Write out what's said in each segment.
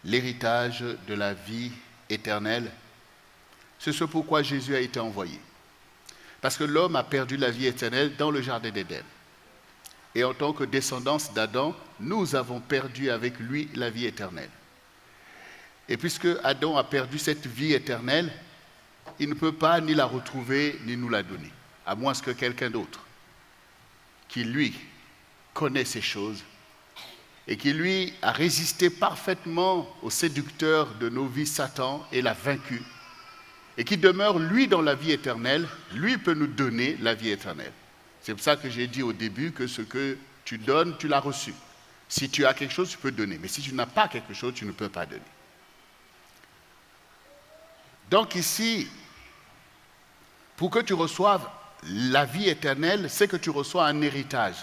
l'héritage de la vie éternelle. C'est ce pourquoi Jésus a été envoyé. Parce que l'homme a perdu la vie éternelle dans le jardin d'Éden. Et en tant que descendance d'Adam, nous avons perdu avec lui la vie éternelle. Et puisque Adam a perdu cette vie éternelle, il ne peut pas ni la retrouver, ni nous la donner. À moins que quelqu'un d'autre, qui lui connaît ces choses, et qui lui a résisté parfaitement au séducteur de nos vies, Satan, et l'a vaincu, et qui demeure lui dans la vie éternelle, lui peut nous donner la vie éternelle. C'est pour ça que j'ai dit au début que ce que tu donnes, tu l'as reçu. Si tu as quelque chose, tu peux donner, mais si tu n'as pas quelque chose, tu ne peux pas donner. Donc ici, pour que tu reçoives la vie éternelle, c'est que tu reçois un héritage.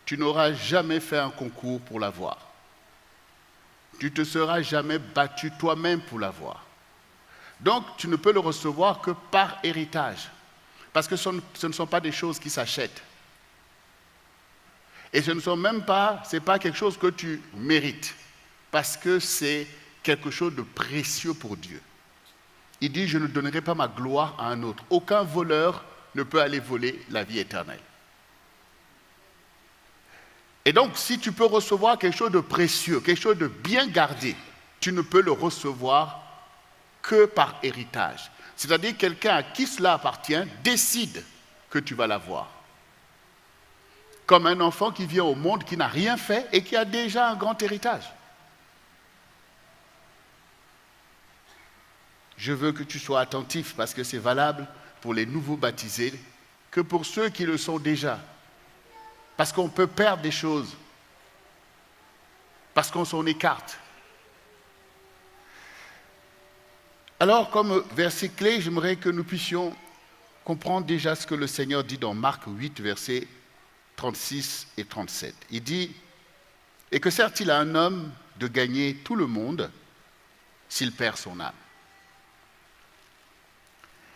Tu n'auras jamais fait un concours pour l'avoir. Tu ne te seras jamais battu toi-même pour l'avoir. Donc, tu ne peux le recevoir que par héritage. Parce que ce ne sont pas des choses qui s'achètent. Et ce n'est pas quelque chose que tu mérites. Parce que c'est quelque chose de précieux pour Dieu. Il dit, je ne donnerai pas ma gloire à un autre. Aucun voleur ne peut aller voler la vie éternelle. Et donc, si tu peux recevoir quelque chose de précieux, quelque chose de bien gardé, tu ne peux le recevoir que par héritage. C'est-à-dire quelqu'un à qui cela appartient décide que tu vas l'avoir. Comme un enfant qui vient au monde, qui n'a rien fait et qui a déjà un grand héritage. Je veux que tu sois attentif parce que c'est valable pour les nouveaux baptisés que pour ceux qui le sont déjà. Parce qu'on peut perdre des choses. Parce qu'on s'en écarte. Alors, comme verset clé, j'aimerais que nous puissions comprendre déjà ce que le Seigneur dit dans Marc 8, versets 36 et 37. Il dit, « Et que sert-il à un homme de gagner tout le monde s'il perd son âme ?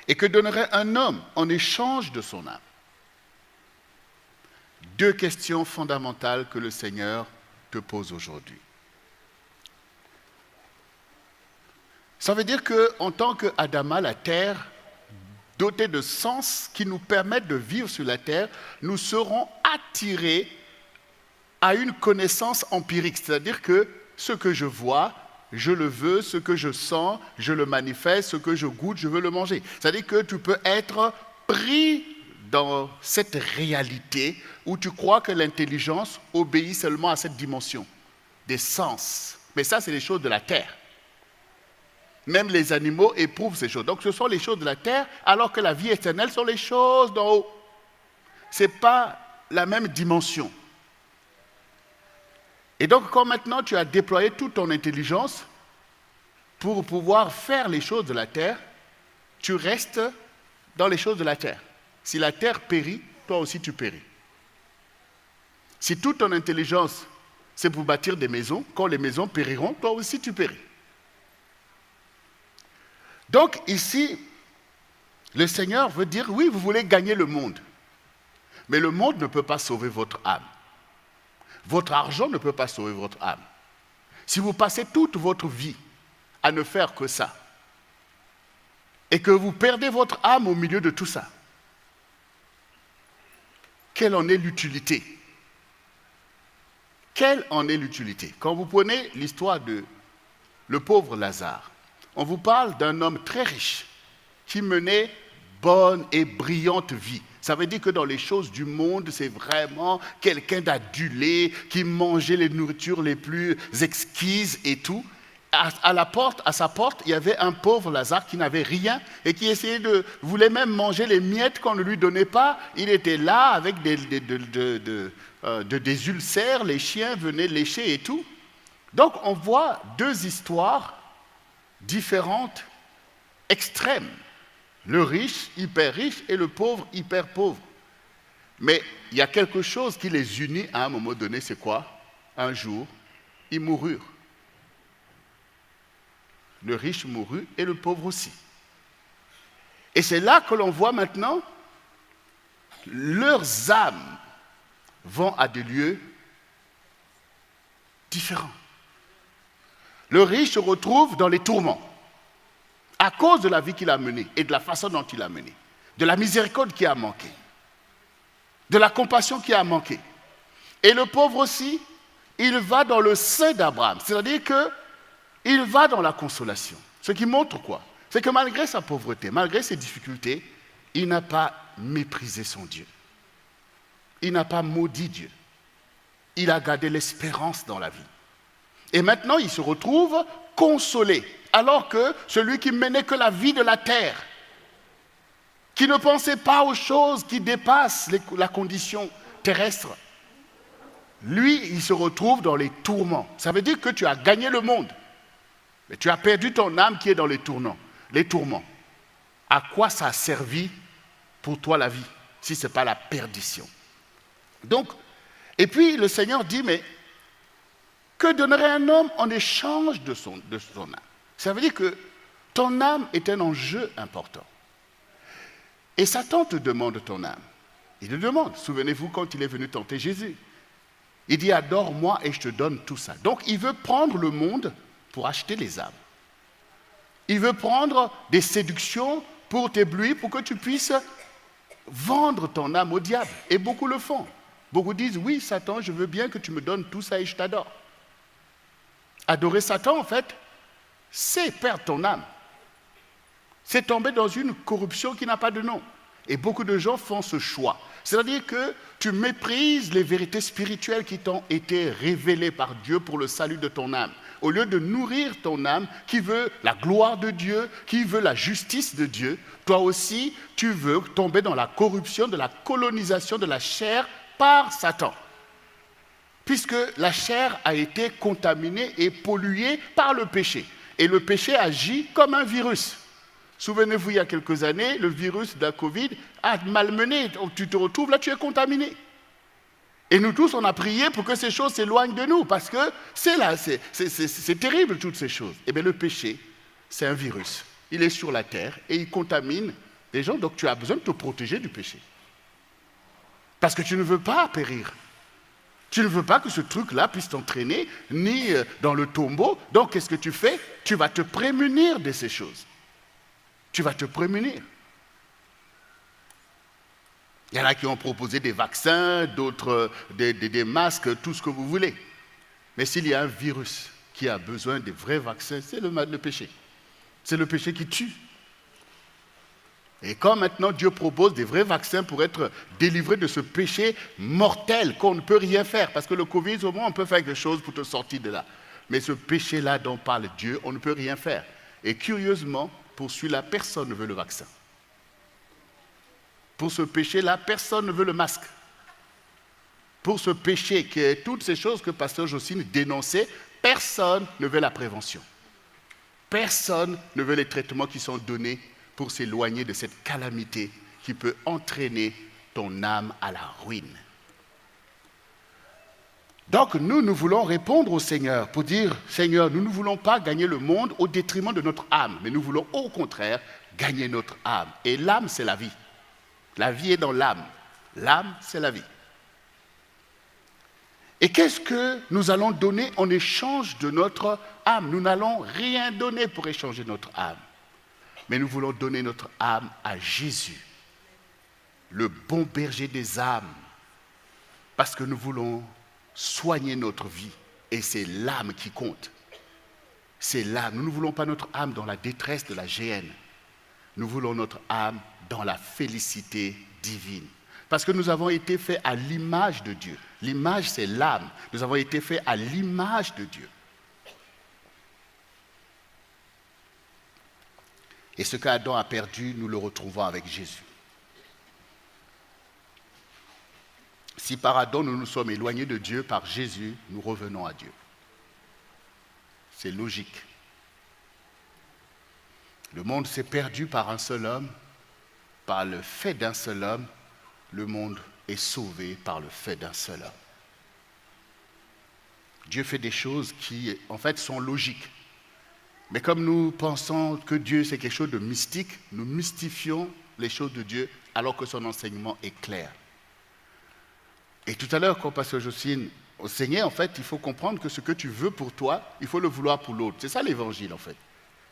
Et que donnerait un homme en échange de son âme ?» Deux questions fondamentales que le Seigneur te pose aujourd'hui. Ça veut dire qu'en tant qu'Adama, la terre, dotée de sens qui nous permettent de vivre sur la terre, nous serons attirés à une connaissance empirique. C'est-à-dire que ce que je vois, je le veux, ce que je sens, je le manifeste, ce que je goûte, je veux le manger. C'est-à-dire que tu peux être pris dans cette réalité où tu crois que l'intelligence obéit seulement à cette dimension des sens. Mais ça, c'est les choses de la terre. Même les animaux éprouvent ces choses. Donc ce sont les choses de la terre, alors que la vie éternelle sont les choses d'en haut. Ce n'est pas la même dimension. Et donc quand maintenant tu as déployé toute ton intelligence pour pouvoir faire les choses de la terre, tu restes dans les choses de la terre. Si la terre périt, toi aussi tu péris. Si toute ton intelligence, c'est pour bâtir des maisons, quand les maisons périront, toi aussi tu péris. Donc ici, le Seigneur veut dire, oui, vous voulez gagner le monde. Mais le monde ne peut pas sauver votre âme. Votre argent ne peut pas sauver votre âme. Si vous passez toute votre vie à ne faire que ça, et que vous perdez votre âme au milieu de tout ça, quelle en est l'utilité? Quelle en est l'utilité? Quand vous prenez l'histoire de le pauvre Lazare, on vous parle d'un homme très riche qui menait bonne et brillante vie. Ça veut dire que dans les choses du monde, c'est vraiment quelqu'un d'adulé, qui mangeait les nourritures les plus exquises et tout. À sa porte, il y avait un pauvre Lazare qui n'avait rien et qui voulait même manger les miettes qu'on ne lui donnait pas. Il était là avec des ulcères, les chiens venaient lécher et tout. Donc on voit deux histoires différentes, extrêmes. Le riche, hyper riche, et le pauvre, hyper pauvre. Mais il y a quelque chose qui les unit à un moment donné, c'est quoi? Un jour, ils moururent. Le riche mourut et le pauvre aussi. Et c'est là que l'on voit maintenant, leurs âmes vont à des lieux différents. Le riche se retrouve dans les tourments à cause de la vie qu'il a menée et de la façon dont il a mené, de la miséricorde qui a manqué, de la compassion qui a manqué. Et le pauvre aussi, il va dans le sein d'Abraham, c'est-à-dire qu'il va dans la consolation. Ce qui montre quoi? C'est que malgré sa pauvreté, malgré ses difficultés, il n'a pas méprisé son Dieu. Il n'a pas maudit Dieu. Il a gardé l'espérance dans la vie. Et maintenant, il se retrouve consolé, alors que celui qui menait que la vie de la terre, qui ne pensait pas aux choses qui dépassent la condition terrestre, lui, il se retrouve dans les tourments. Ça veut dire que tu as gagné le monde, mais tu as perdu ton âme qui est dans les tourments. À quoi ça a servi pour toi la vie, si ce n'est pas la perdition? Donc, et puis le Seigneur dit, mais que donnerait un homme en échange de son âme? Ça veut dire que ton âme est un enjeu important. Et Satan te demande ton âme. Il te demande, souvenez-vous quand il est venu tenter Jésus. Il dit, adore-moi et je te donne tout ça. Donc il veut prendre le monde pour acheter les âmes. Il veut prendre des séductions pour t'éblouir, pour que tu puisses vendre ton âme au diable. Et beaucoup le font. Beaucoup disent, oui, Satan, je veux bien que tu me donnes tout ça et je t'adore. Adorer Satan, en fait, c'est perdre ton âme. C'est tomber dans une corruption qui n'a pas de nom. Et beaucoup de gens font ce choix. C'est-à-dire que tu méprises les vérités spirituelles qui t'ont été révélées par Dieu pour le salut de ton âme. Au lieu de nourrir ton âme qui veut la gloire de Dieu, qui veut la justice de Dieu, toi aussi, tu veux tomber dans la corruption de la colonisation de la chair par Satan. Puisque la chair a été contaminée et polluée par le péché. Et le péché agit comme un virus. Souvenez-vous, il y a quelques années, le virus de la Covid a malmené. Tu te retrouves là, tu es contaminé. Et nous tous, on a prié pour que ces choses s'éloignent de nous, parce que c'est terrible, toutes ces choses. Eh bien, le péché, c'est un virus. Il est sur la terre et il contamine les gens. Donc, tu as besoin de te protéger du péché. Parce que tu ne veux pas périr. Tu ne veux pas que ce truc-là puisse t'entraîner, ni dans le tombeau. Donc, qu'est-ce que tu fais? Tu vas te prémunir de ces choses. Tu vas te prémunir. Il y en a qui ont proposé des vaccins, d'autres des masques, tout ce que vous voulez. Mais s'il y a un virus qui a besoin de vrais vaccins, c'est le péché. C'est le péché qui tue. Et quand maintenant Dieu propose des vrais vaccins pour être délivré de ce péché mortel qu'on ne peut rien faire, parce que le Covid, au moins, on peut faire quelque chose pour te sortir de là. Mais ce péché-là dont parle Dieu, on ne peut rien faire. Et curieusement, pour celui-là, personne ne veut le vaccin. Pour ce péché-là, personne ne veut le masque. Pour ce péché, qui est toutes ces choses que Pasteur Jocelyne dénonçait, personne ne veut la prévention. Personne ne veut les traitements qui sont donnés pour s'éloigner de cette calamité qui peut entraîner ton âme à la ruine. Donc nous voulons répondre au Seigneur pour dire, Seigneur, nous ne voulons pas gagner le monde au détriment de notre âme, mais nous voulons au contraire gagner notre âme. Et l'âme, c'est la vie. La vie est dans l'âme. L'âme, c'est la vie. Et qu'est-ce que nous allons donner en échange de notre âme? Nous n'allons rien donner pour échanger notre âme. Mais nous voulons donner notre âme à Jésus, le bon berger des âmes, parce que nous voulons soigner notre vie. Et c'est l'âme qui compte. C'est l'âme. Nous ne voulons pas notre âme dans la détresse de la géhenne. Nous voulons notre âme dans la félicité divine. Parce que nous avons été faits à l'image de Dieu. L'image, c'est l'âme. Nous avons été faits à l'image de Dieu. Et ce qu'Adam a perdu, nous le retrouvons avec Jésus. Si par Adam nous nous sommes éloignés de Dieu, par Jésus, nous revenons à Dieu. C'est logique. Le monde s'est perdu par un seul homme. Par le fait d'un seul homme, le monde est sauvé par le fait d'un seul homme. Dieu fait des choses qui, en fait, sont logiques. Mais comme nous pensons que Dieu, c'est quelque chose de mystique, nous mystifions les choses de Dieu alors que son enseignement est clair. Et tout à l'heure, quand Pasteur Jocelyne Seigneur, en fait, il faut comprendre que ce que tu veux pour toi, il faut le vouloir pour l'autre. C'est ça l'évangile, en fait.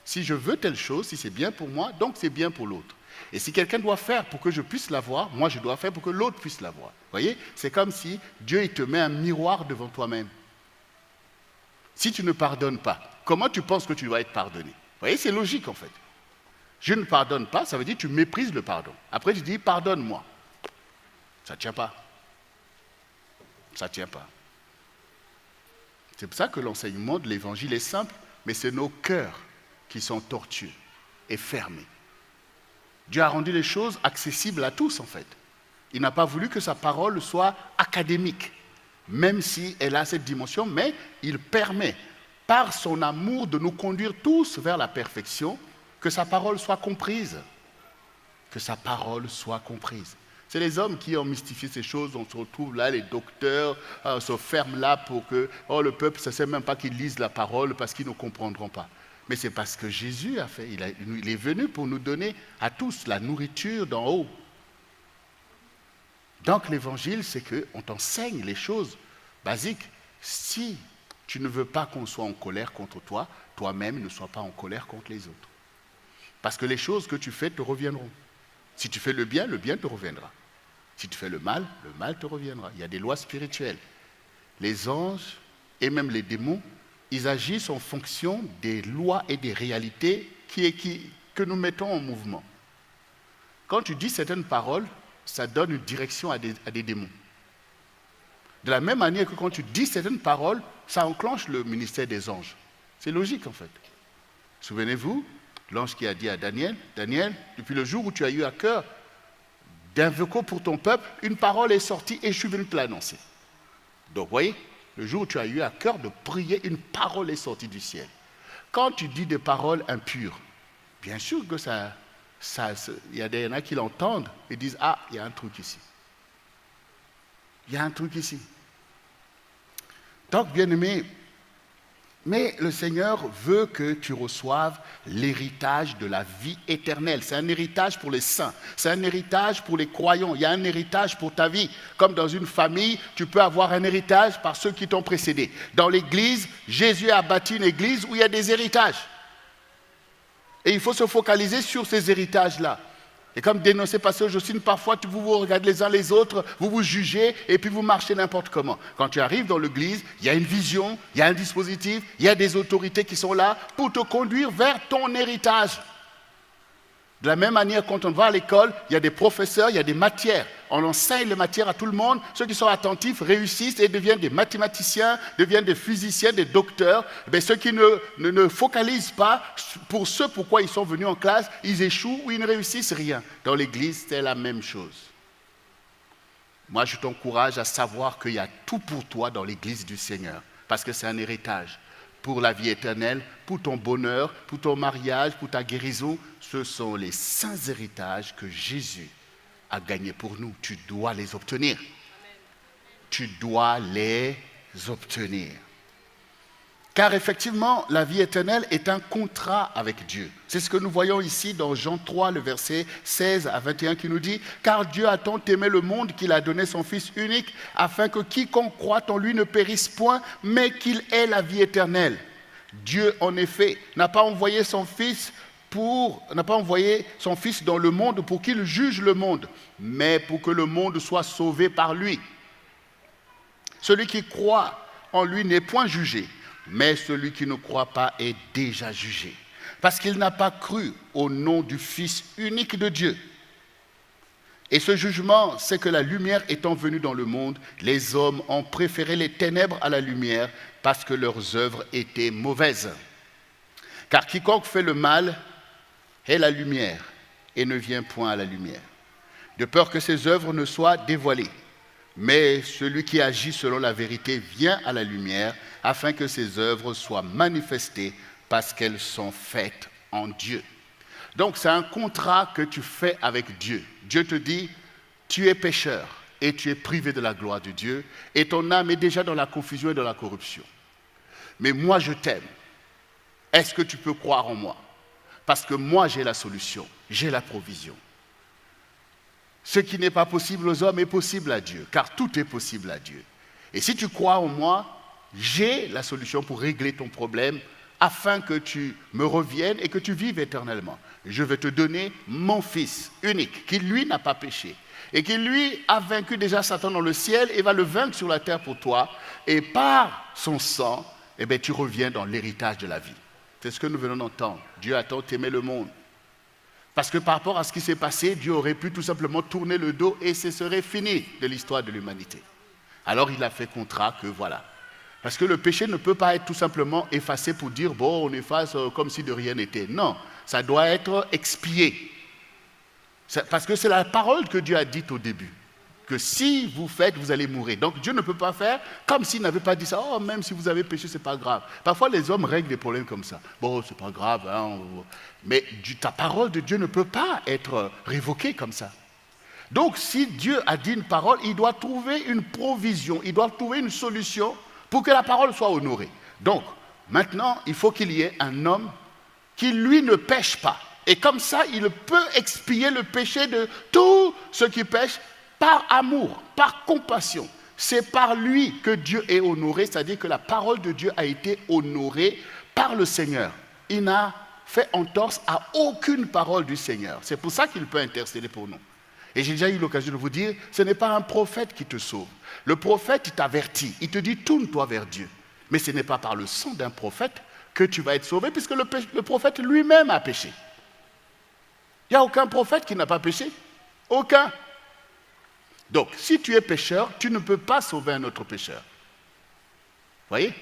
Si je veux telle chose, si c'est bien pour moi, donc c'est bien pour l'autre. Et si quelqu'un doit faire pour que je puisse l'avoir, moi je dois faire pour que l'autre puisse l'avoir. Vous voyez, c'est comme si Dieu il te met un miroir devant toi-même. Si tu ne pardonnes pas, comment tu penses que tu dois être pardonné? Vous voyez, c'est logique en fait. Je ne pardonne pas, ça veut dire que tu méprises le pardon. Après tu dis pardonne-moi. Ça ne tient pas. Ça ne tient pas. C'est pour ça que l'enseignement de l'évangile est simple, mais c'est nos cœurs qui sont tortueux et fermés. Dieu a rendu les choses accessibles à tous en fait. Il n'a pas voulu que sa parole soit académique, même si elle a cette dimension, mais il permet, par son amour, de nous conduire tous vers la perfection, que sa parole soit comprise. Que sa parole soit comprise. C'est les hommes qui ont mystifié ces choses. On se retrouve là, les docteurs se ferment là pour que le peuple, ça ne sait même pas qu'ils lisent la parole parce qu'ils ne comprendront pas. Mais c'est parce que Jésus a fait. Il est venu pour nous donner à tous la nourriture d'en haut. Donc l'évangile, c'est qu'on t'enseigne les choses basiques. Si tu ne veux pas qu'on soit en colère contre toi, toi-même ne sois pas en colère contre les autres. Parce que les choses que tu fais te reviendront. Si tu fais le bien te reviendra. Si tu fais le mal te reviendra. Il y a des lois spirituelles. Les anges et même les démons, ils agissent en fonction des lois et des réalités que nous mettons en mouvement. Quand tu dis certaines paroles, ça donne une direction à des démons. De la même manière que quand tu dis certaines paroles, ça enclenche le ministère des anges. C'est logique en fait. Souvenez-vous, l'ange qui a dit à Daniel, Daniel, depuis le jour où tu as eu à cœur d'invoquer pour ton peuple, une parole est sortie et je suis venu te l'annoncer. Donc, vous voyez, le jour où tu as eu à cœur de prier, une parole est sortie du ciel. Quand tu dis des paroles impures, bien sûr que il y en a qui l'entendent et disent « Ah, il y a un truc ici. Il y a un truc ici. » Donc, bien-aimé, mais le Seigneur veut que tu reçoives l'héritage de la vie éternelle. C'est un héritage pour les saints. C'est un héritage pour les croyants. Il y a un héritage pour ta vie. Comme dans une famille, tu peux avoir un héritage par ceux qui t'ont précédé. Dans l'église, Jésus a bâti une église où il y a des héritages. Et il faut se focaliser sur ces héritages-là. Et comme dénoncé pasteur Jocelyne, parfois vous regardez les uns les autres, vous vous jugez et puis vous marchez n'importe comment. Quand tu arrives dans l'église, il y a une vision, il y a un dispositif, il y a des autorités qui sont là pour te conduire vers ton héritage. De la même manière, quand on va à l'école, il y a des professeurs, il y a des matières. On enseigne les matières à tout le monde. Ceux qui sont attentifs réussissent et deviennent des mathématiciens, deviennent des physiciens, des docteurs. Mais ceux qui ne focalisent pas pour ce pourquoi ils sont venus en classe, ils échouent ou ils ne réussissent rien. Dans l'église, c'est la même chose. Moi, je t'encourage à savoir qu'il y a tout pour toi dans l'église du Seigneur, parce que c'est un héritage. Pour la vie éternelle, pour ton bonheur, pour ton mariage, pour ta guérison, ce sont les saints héritages que Jésus a gagnés pour nous. Tu dois les obtenir. Amen. Tu dois les obtenir. Car effectivement, la vie éternelle est un contrat avec Dieu. C'est ce que nous voyons ici dans Jean 3, le verset 16 à 21 qui nous dit « Car Dieu a tant aimé le monde qu'il a donné son Fils unique, afin que quiconque croit en lui ne périsse point, mais qu'il ait la vie éternelle. Dieu, en effet, n'a pas envoyé son Fils dans le monde pour qu'il juge le monde, mais pour que le monde soit sauvé par lui. Celui qui croit en lui n'est point jugé, mais celui qui ne croit pas est déjà jugé, parce qu'il n'a pas cru au nom du Fils unique de Dieu. Et ce jugement, c'est que la lumière étant venue dans le monde, les hommes ont préféré les ténèbres à la lumière, parce que leurs œuvres étaient mauvaises. Car quiconque fait le mal est la lumière, et ne vient point à la lumière, de peur que ses œuvres ne soient dévoilées. Mais celui qui agit selon la vérité vient à la lumière, afin que ses œuvres soient manifestées parce qu'elles sont faites en Dieu. Donc c'est un contrat que tu fais avec Dieu. Dieu te dit, tu es pécheur et tu es privé de la gloire de Dieu et ton âme est déjà dans la confusion et dans la corruption. Mais moi je t'aime. Est-ce que tu peux croire en moi? Parce que moi j'ai la solution, j'ai la provision. Ce qui n'est pas possible aux hommes est possible à Dieu, car tout est possible à Dieu. Et si tu crois en moi, j'ai la solution pour régler ton problème afin que tu me reviennes et que tu vives éternellement. Je vais te donner mon Fils unique, qui lui n'a pas péché, et qui lui a vaincu déjà Satan dans le ciel et va le vaincre sur la terre pour toi. Et par son sang, eh bien, tu reviens dans l'héritage de la vie. C'est ce que nous venons d'entendre. Dieu a tant aimé le monde. Parce que par rapport à ce qui s'est passé, Dieu aurait pu tout simplement tourner le dos et ce serait fini de l'histoire de l'humanité. Alors il a fait contrat que voilà. Parce que le péché ne peut pas être tout simplement effacé pour dire, bon, on efface comme si de rien n'était. Non, ça doit être expié. Parce que c'est la parole que Dieu a dite au début. Que si vous faites, vous allez mourir. Donc Dieu ne peut pas faire comme s'il n'avait pas dit ça. Oh, même si vous avez péché, ce n'est pas grave. Parfois, les hommes règlent des problèmes comme ça. Bon, ce n'est pas grave. Hein. Mais ta parole de Dieu ne peut pas être révoquée comme ça. Donc, si Dieu a dit une parole, il doit trouver une provision, il doit trouver une solution pour que la parole soit honorée. Donc, maintenant, il faut qu'il y ait un homme qui, lui, ne pêche pas. Et comme ça, il peut expier le péché de tous ceux qui pêchent par amour, par compassion. C'est par lui que Dieu est honoré, c'est-à-dire que la parole de Dieu a été honorée par le Seigneur. Il n'a fait entorse à aucune parole du Seigneur. C'est pour ça qu'il peut intercéder pour nous. Et j'ai déjà eu l'occasion de vous dire, ce n'est pas un prophète qui te sauve. Le prophète, il t'avertit, il te dit, tourne-toi vers Dieu. Mais ce n'est pas par le sang d'un prophète que tu vas être sauvé, puisque le prophète lui-même a péché. Il n'y a aucun prophète qui n'a pas péché. Aucun. Donc, si tu es pécheur, tu ne peux pas sauver un autre pécheur. Vous voyez?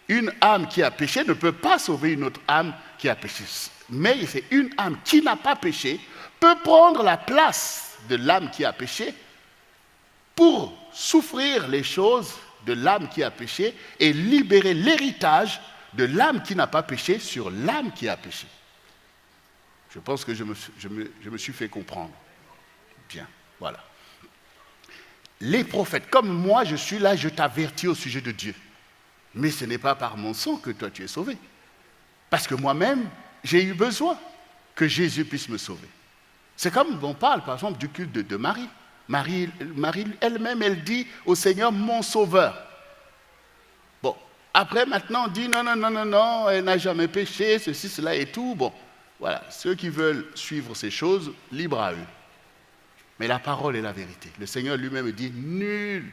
Une âme qui a péché ne peut pas sauver une autre âme qui a péché. Mais c'est une âme qui n'a pas péché, peut prendre la place de l'âme qui a péché pour souffrir les choses de l'âme qui a péché et libérer l'héritage de l'âme qui n'a pas péché sur l'âme qui a péché. Je pense que je me suis fait comprendre. Bien, voilà. Les prophètes, comme moi je suis là, je t'avertis au sujet de Dieu. Mais ce n'est pas par mon sang que toi tu es sauvé. Parce que moi-même, j'ai eu besoin que Jésus puisse me sauver. C'est comme on parle par exemple du culte de Marie. Marie elle-même, elle dit au Seigneur, mon sauveur. Bon, après maintenant on dit non, elle n'a jamais péché, ceci, cela et tout. Bon, voilà, ceux qui veulent suivre ces choses, libre à eux. Mais la parole est la vérité. Le Seigneur lui-même dit, nul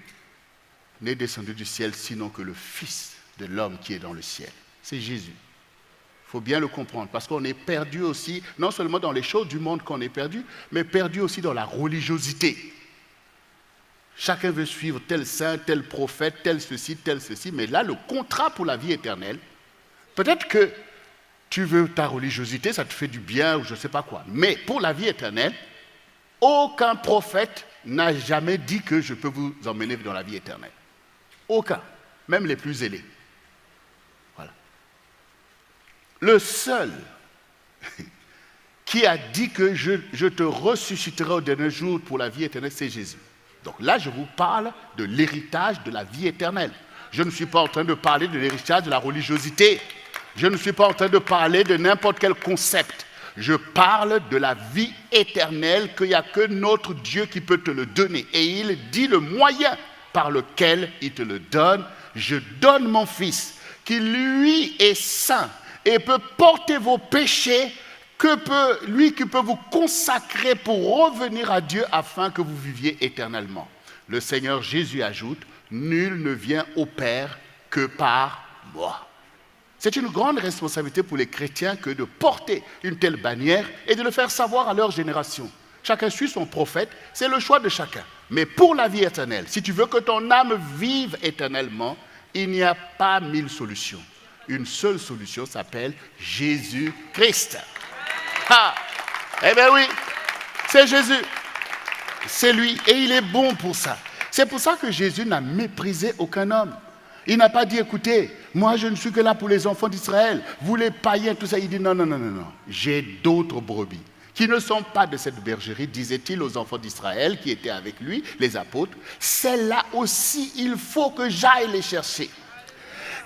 n'est descendu du ciel sinon que le Fils de l'homme qui est dans le ciel. C'est Jésus. Il faut bien le comprendre, parce qu'on est perdu aussi, non seulement dans les choses du monde qu'on est perdu, mais perdu aussi dans la religiosité. Chacun veut suivre tel saint, tel prophète, tel ceci, mais là, le contrat pour la vie éternelle, peut-être que tu veux ta religiosité, ça te fait du bien ou je ne sais pas quoi, mais pour la vie éternelle, aucun prophète n'a jamais dit que je peux vous emmener dans la vie éternelle. Aucun, même les plus zélés. Voilà. Le seul qui a dit que je te ressusciterai au dernier jour pour la vie éternelle, c'est Jésus. Donc là, je vous parle de l'héritage de la vie éternelle. Je ne suis pas en train de parler de l'héritage de la religiosité. Je ne suis pas en train de parler de n'importe quel concept. Je parle de la vie éternelle, qu'il n'y a que notre Dieu qui peut te le donner. Et il dit le moyen par lequel il te le donne. Je donne mon Fils, qui lui est saint et peut porter vos péchés, lui qui peut vous consacrer pour revenir à Dieu afin que vous viviez éternellement. Le Seigneur Jésus ajoute, nul ne vient au Père que par moi. C'est une grande responsabilité pour les chrétiens que de porter une telle bannière et de le faire savoir à leur génération. Chacun suit son prophète, c'est le choix de chacun. Mais pour la vie éternelle, si tu veux que ton âme vive éternellement, il n'y a pas 1000 solutions. Une seule solution s'appelle Jésus-Christ. Ah, eh bien oui, c'est Jésus. C'est lui et il est bon pour ça. C'est pour ça que Jésus n'a méprisé aucun homme. Il n'a pas dit, écoutez, moi je ne suis que là pour les enfants d'Israël, vous les païens, tout ça. Il dit, non, j'ai d'autres brebis qui ne sont pas de cette bergerie, disait-il aux enfants d'Israël qui étaient avec lui, les apôtres. Celles-là aussi, il faut que j'aille les chercher.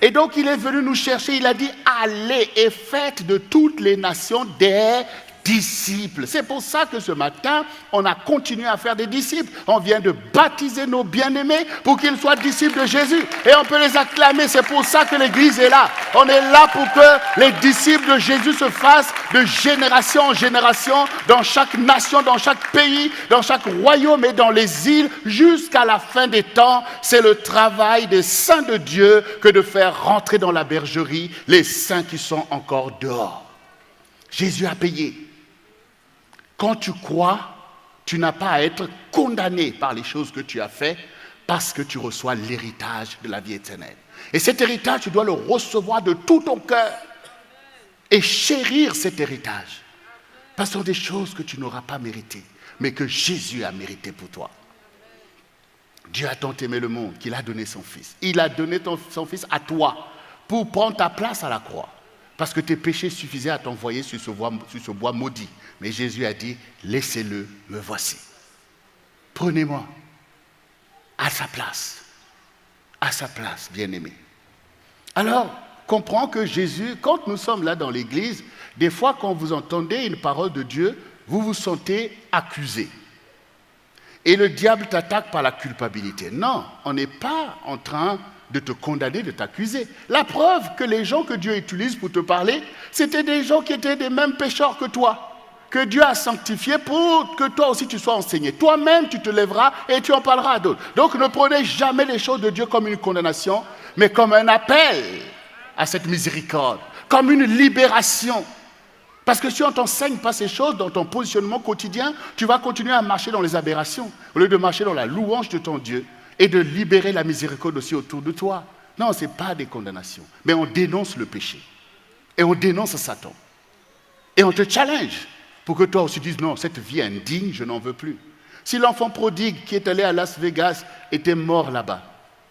Et donc il est venu nous chercher, il a dit, allez et faites de toutes les nations des disciples. C'est pour ça que ce matin, on a continué à faire des disciples. On vient de baptiser nos bien-aimés pour qu'ils soient disciples de Jésus. Et on peut les acclamer. C'est pour ça que l'Église est là. On est là pour que les disciples de Jésus se fassent de génération en génération, dans chaque nation, dans chaque pays, dans chaque royaume et dans les îles, jusqu'à la fin des temps. C'est le travail des saints de Dieu que de faire rentrer dans la bergerie les saints qui sont encore dehors. Jésus a payé. Quand tu crois, tu n'as pas à être condamné par les choses que tu as faites parce que tu reçois l'héritage de la vie éternelle. Et cet héritage, tu dois le recevoir de tout ton cœur et chérir cet héritage. Parce que ce sont des choses que tu n'auras pas méritées, mais que Jésus a méritées pour toi. Dieu a tant aimé le monde qu'il a donné son Fils. Il a donné son Fils à toi pour prendre ta place à la croix. Parce que tes péchés suffisaient à t'envoyer sur ce bois maudit. Mais Jésus a dit, laissez-le, me voici. Prenez-moi à sa place, bien-aimé. Alors, comprends que Jésus, quand nous sommes là dans l'église, des fois quand vous entendez une parole de Dieu, vous vous sentez accusé. Et le diable t'attaque par la culpabilité. Non, on n'est pas en train de te condamner, de t'accuser. La preuve que les gens que Dieu utilise pour te parler, c'était des gens qui étaient des mêmes pécheurs que toi, que Dieu a sanctifiés pour que toi aussi tu sois enseigné. Toi-même, tu te lèveras et tu en parleras à d'autres. Donc ne prenez jamais les choses de Dieu comme une condamnation, mais comme un appel à cette miséricorde, comme une libération. Parce que si on ne t'enseigne pas ces choses dans ton positionnement quotidien, tu vas continuer à marcher dans les aberrations, au lieu de marcher dans la louange de ton Dieu et de libérer la miséricorde aussi autour de toi. Non, ce n'est pas des condamnations, mais on dénonce le péché. Et on dénonce Satan. Et on te challenge pour que toi aussi dises, non, cette vie indigne, je n'en veux plus. Si l'enfant prodigue qui est allé à Las Vegas était mort là-bas,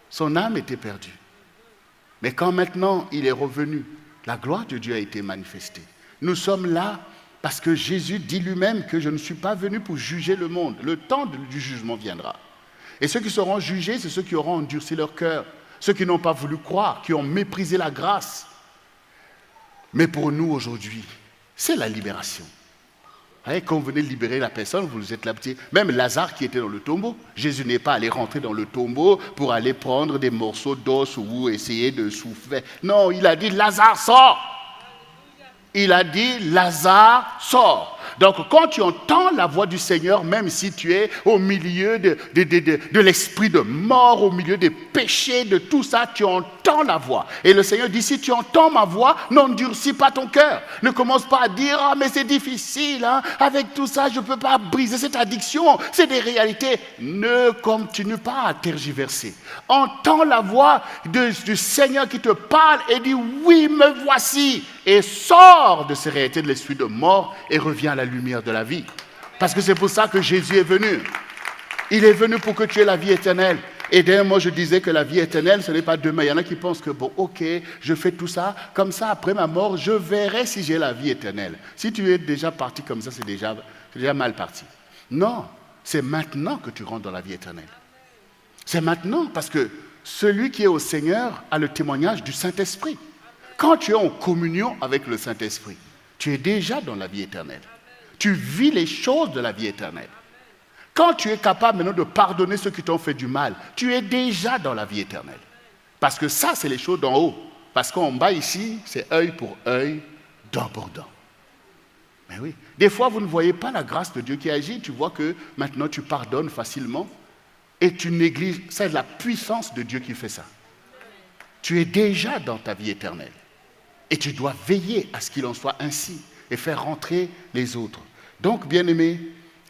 son âme était perdue. Mais quand maintenant il est revenu, la gloire de Dieu a été manifestée. Nous sommes là parce que Jésus dit lui-même que je ne suis pas venu pour juger le monde. Le temps du jugement viendra. Et ceux qui seront jugés, c'est ceux qui auront endurci leur cœur, ceux qui n'ont pas voulu croire, qui ont méprisé la grâce. Mais pour nous aujourd'hui, c'est la libération. Vous voyez, quand vous venez libérer la personne, vous êtes là, même Lazare qui était dans le tombeau, Jésus n'est pas allé rentrer dans le tombeau pour aller prendre des morceaux d'os ou essayer de souffler. Non, il a dit Lazare sort. Il a dit, Lazare, sors. Donc, quand tu entends la voix du Seigneur, même si tu es au milieu de l'esprit de mort, au milieu des péchés, de tout ça, tu entends la voix. Et le Seigneur dit, si tu entends ma voix, n'endurcis pas ton cœur. Ne commence pas à dire, ah, mais c'est difficile, hein, avec tout ça, je ne peux pas briser cette addiction. C'est des réalités. Ne continue pas à tergiverser. Entends la voix du Seigneur qui te parle et dit, oui, me voici. Et sors de ces réalités de l'esprit de mort et reviens à la lumière de la vie. Parce que c'est pour ça que Jésus est venu. Il est venu pour que tu aies la vie éternelle. Et d'ailleurs, moi je disais que la vie éternelle, ce n'est pas demain. Il y en a qui pensent que, bon, ok, je fais tout ça, comme ça, après ma mort, je verrai si j'ai la vie éternelle. Si tu es déjà parti comme ça, c'est déjà mal parti. Non, c'est maintenant que tu rentres dans la vie éternelle. C'est maintenant, parce que celui qui est au Seigneur a le témoignage du Saint-Esprit. Quand tu es en communion avec le Saint-Esprit, tu es déjà dans la vie éternelle. Tu vis les choses de la vie éternelle. Quand tu es capable maintenant de pardonner ceux qui t'ont fait du mal, tu es déjà dans la vie éternelle. Parce que ça, c'est les choses d'en haut. Parce qu'en bas ici, c'est œil pour œil, dent pour dent. Mais oui, des fois, vous ne voyez pas la grâce de Dieu qui agit. Tu vois que maintenant, tu pardonnes facilement et tu négliges. C'est la puissance de Dieu qui fait ça. Tu es déjà dans ta vie éternelle. Et tu dois veiller à ce qu'il en soit ainsi et faire rentrer les autres. Donc, bien-aimés,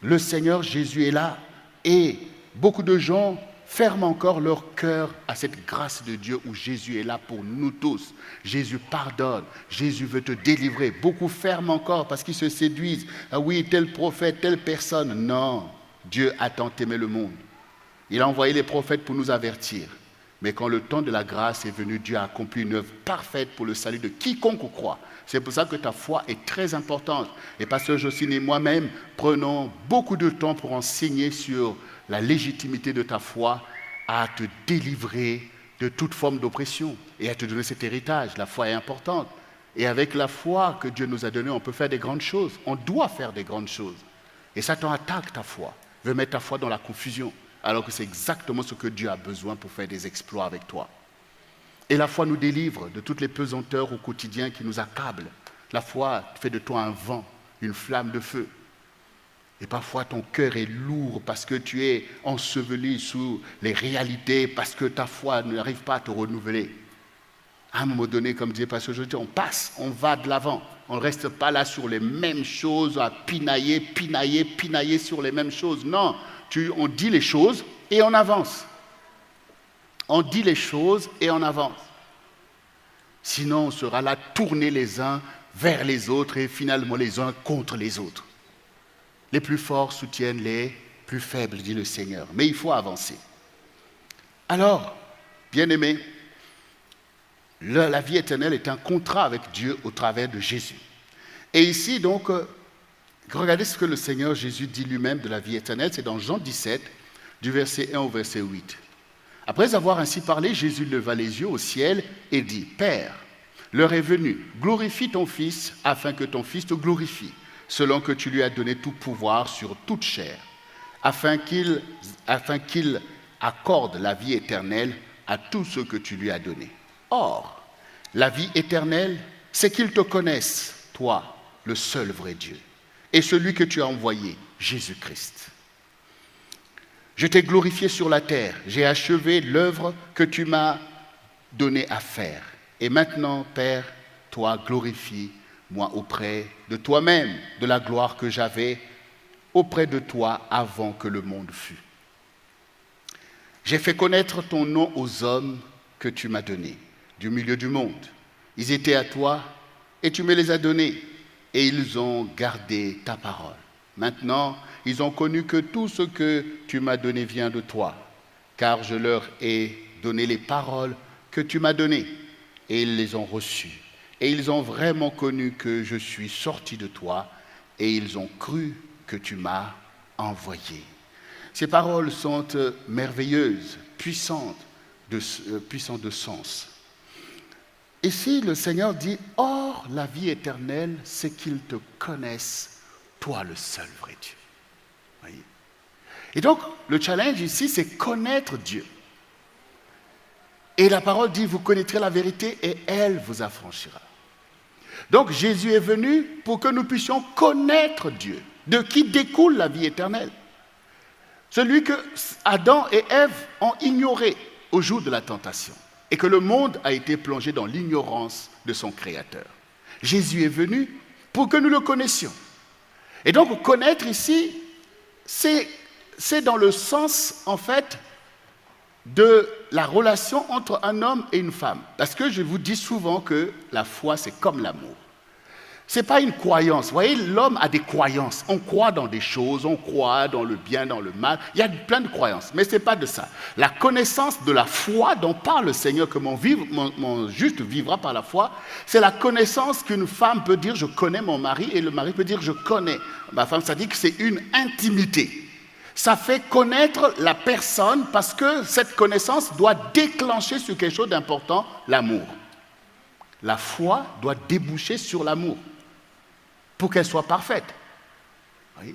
le Seigneur Jésus est là et beaucoup de gens ferment encore leur cœur à cette grâce de Dieu où Jésus est là pour nous tous. Jésus pardonne, Jésus veut te délivrer. Beaucoup ferment encore parce qu'ils se séduisent. Ah oui, tel prophète, telle personne. Non, Dieu a tant aimé le monde. Il a envoyé les prophètes pour nous avertir. Mais quand le temps de la grâce est venu, Dieu a accompli une œuvre parfaite pour le salut de quiconque croit. C'est pour ça que ta foi est très importante. Et Pasteur Jocelyne et moi-même prenons beaucoup de temps pour enseigner sur la légitimité de ta foi, à te délivrer de toute forme d'oppression et à te donner cet héritage. La foi est importante. Et avec la foi que Dieu nous a donnée, on peut faire des grandes choses. On doit faire des grandes choses. Et Satan attaque ta foi, veut mettre ta foi dans la confusion, alors que c'est exactement ce que Dieu a besoin pour faire des exploits avec toi. Et la foi nous délivre de toutes les pesanteurs au quotidien qui nous accablent. La foi fait de toi un vent, une flamme de feu. Et parfois ton cœur est lourd parce que tu es enseveli sous les réalités, parce que ta foi n'arrive pas à te renouveler. À un moment donné, comme disait Pasteur Jody, on passe, on va de l'avant. On ne reste pas là sur les mêmes choses, à pinailler sur les mêmes choses. Non, on dit les choses et on avance. On dit les choses et on avance. Sinon, on sera là tournés les uns vers les autres et finalement les uns contre les autres. Les plus forts soutiennent les plus faibles, dit le Seigneur. Mais il faut avancer. Alors, bien-aimés, la vie éternelle est un contrat avec Dieu au travers de Jésus. Et ici, donc, regardez ce que le Seigneur Jésus dit lui-même de la vie éternelle. C'est dans Jean 17, du verset 1 au verset 8. Après avoir ainsi parlé, Jésus leva les yeux au ciel et dit, « Père, l'heure est venue, glorifie ton Fils, afin que ton Fils te glorifie, selon que tu lui as donné tout pouvoir sur toute chair, afin qu'il accorde la vie éternelle à tous ceux que tu lui as donnés. Or, la vie éternelle, c'est qu'ils te connaissent, toi, le seul vrai Dieu, et celui que tu as envoyé, Jésus-Christ. Je t'ai glorifié sur la terre, j'ai achevé l'œuvre que tu m'as donné à faire. Et maintenant, Père, toi, glorifie-moi auprès de toi-même, de la gloire que j'avais auprès de toi avant que le monde fût. J'ai fait connaître ton nom aux hommes que tu m'as donnés, du milieu du monde. Ils étaient à toi et tu me les as donnés, et ils ont gardé ta parole. Maintenant, ils ont connu que tout ce que tu m'as donné vient de toi, car je leur ai donné les paroles que tu m'as données, et ils les ont reçues. Et ils ont vraiment connu que je suis sorti de toi, et ils ont cru que tu m'as envoyé. Ces paroles sont merveilleuses, puissantes de sens. Ici, le Seigneur dit, « Or, la vie éternelle, c'est qu'ils te connaissent, toi le seul vrai Dieu. » Voyez? Et donc, le challenge ici, c'est connaître Dieu. Et la parole dit, vous connaîtrez la vérité et elle vous affranchira. Donc, Jésus est venu pour que nous puissions connaître Dieu, de qui découle la vie éternelle. Celui que Adam et Ève ont ignoré au jour de la tentation et que le monde a été plongé dans l'ignorance de son Créateur. Jésus est venu pour que nous le connaissions. Et donc, connaître ici, c'est dans le sens, en fait, de la relation entre un homme et une femme. Parce que je vous dis souvent que la foi, c'est comme l'amour. Ce n'est pas une croyance. Vous voyez, l'homme a des croyances. On croit dans des choses, on croit dans le bien, dans le mal. Il y a plein de croyances, mais ce n'est pas de ça. La connaissance de la foi dont parle le Seigneur, que mon juste vivra par la foi, c'est la connaissance qu'une femme peut dire « je connais mon mari » et le mari peut dire « je connais ma femme ». Ça dit que c'est une intimité. Ça fait connaître la personne parce que cette connaissance doit déclencher sur quelque chose d'important, l'amour. La foi doit déboucher sur l'amour pour qu'elle soit parfaite. Oui.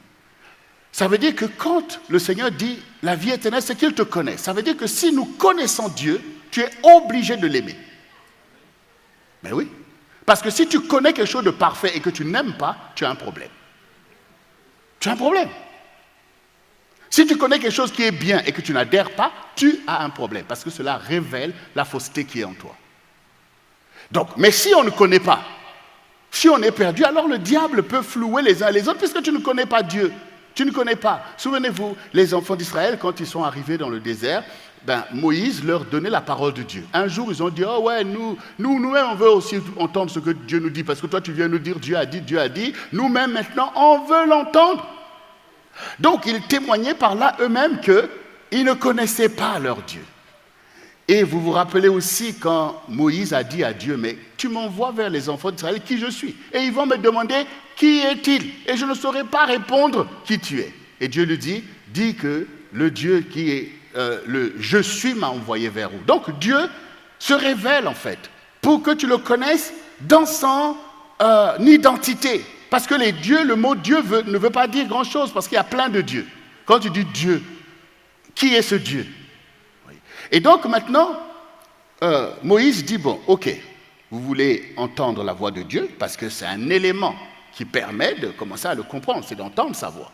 Ça veut dire que quand le Seigneur dit la vie éternelle, c'est qu'il te connaît. Ça veut dire que si nous connaissons Dieu, tu es obligé de l'aimer. Mais oui. Parce que si tu connais quelque chose de parfait et que tu n'aimes pas, tu as un problème. Tu as un problème. Si tu connais quelque chose qui est bien et que tu n'adhères pas, tu as un problème. Parce que cela révèle la fausseté qui est en toi. Donc, mais si on ne connaît pas, si on est perdu, alors le diable peut flouer les uns et les autres puisque tu ne connais pas Dieu. Tu ne connais pas. Souvenez-vous, les enfants d'Israël, quand ils sont arrivés dans le désert, Moïse leur donnait la parole de Dieu. Un jour, ils ont dit, oh ouais, nous-mêmes, on veut aussi entendre ce que Dieu nous dit, parce que toi, tu viens nous dire, Dieu a dit. Nous-mêmes, maintenant, on veut l'entendre. Donc, ils témoignaient par là eux-mêmes qu'ils ne connaissaient pas leur Dieu. Et vous vous rappelez aussi quand Moïse a dit à Dieu, mais tu m'envoies vers les enfants d'Israël qui je suis. Et ils vont me demander, qui est-il? Et je ne saurais pas répondre qui tu es. Et Dieu lui dit, dis que le Dieu qui est le « je suis » m'a envoyé vers vous. Donc Dieu se révèle en fait. Pour que tu le connaisses, dans son identité. Parce que le mot Dieu ne veut pas dire grand-chose, parce qu'il y a plein de dieux. Quand tu dis Dieu, qui est ce Dieu? Et donc maintenant, Moïse dit, bon, ok, vous voulez entendre la voix de Dieu, parce que c'est un élément qui permet de commencer à le comprendre, c'est d'entendre sa voix.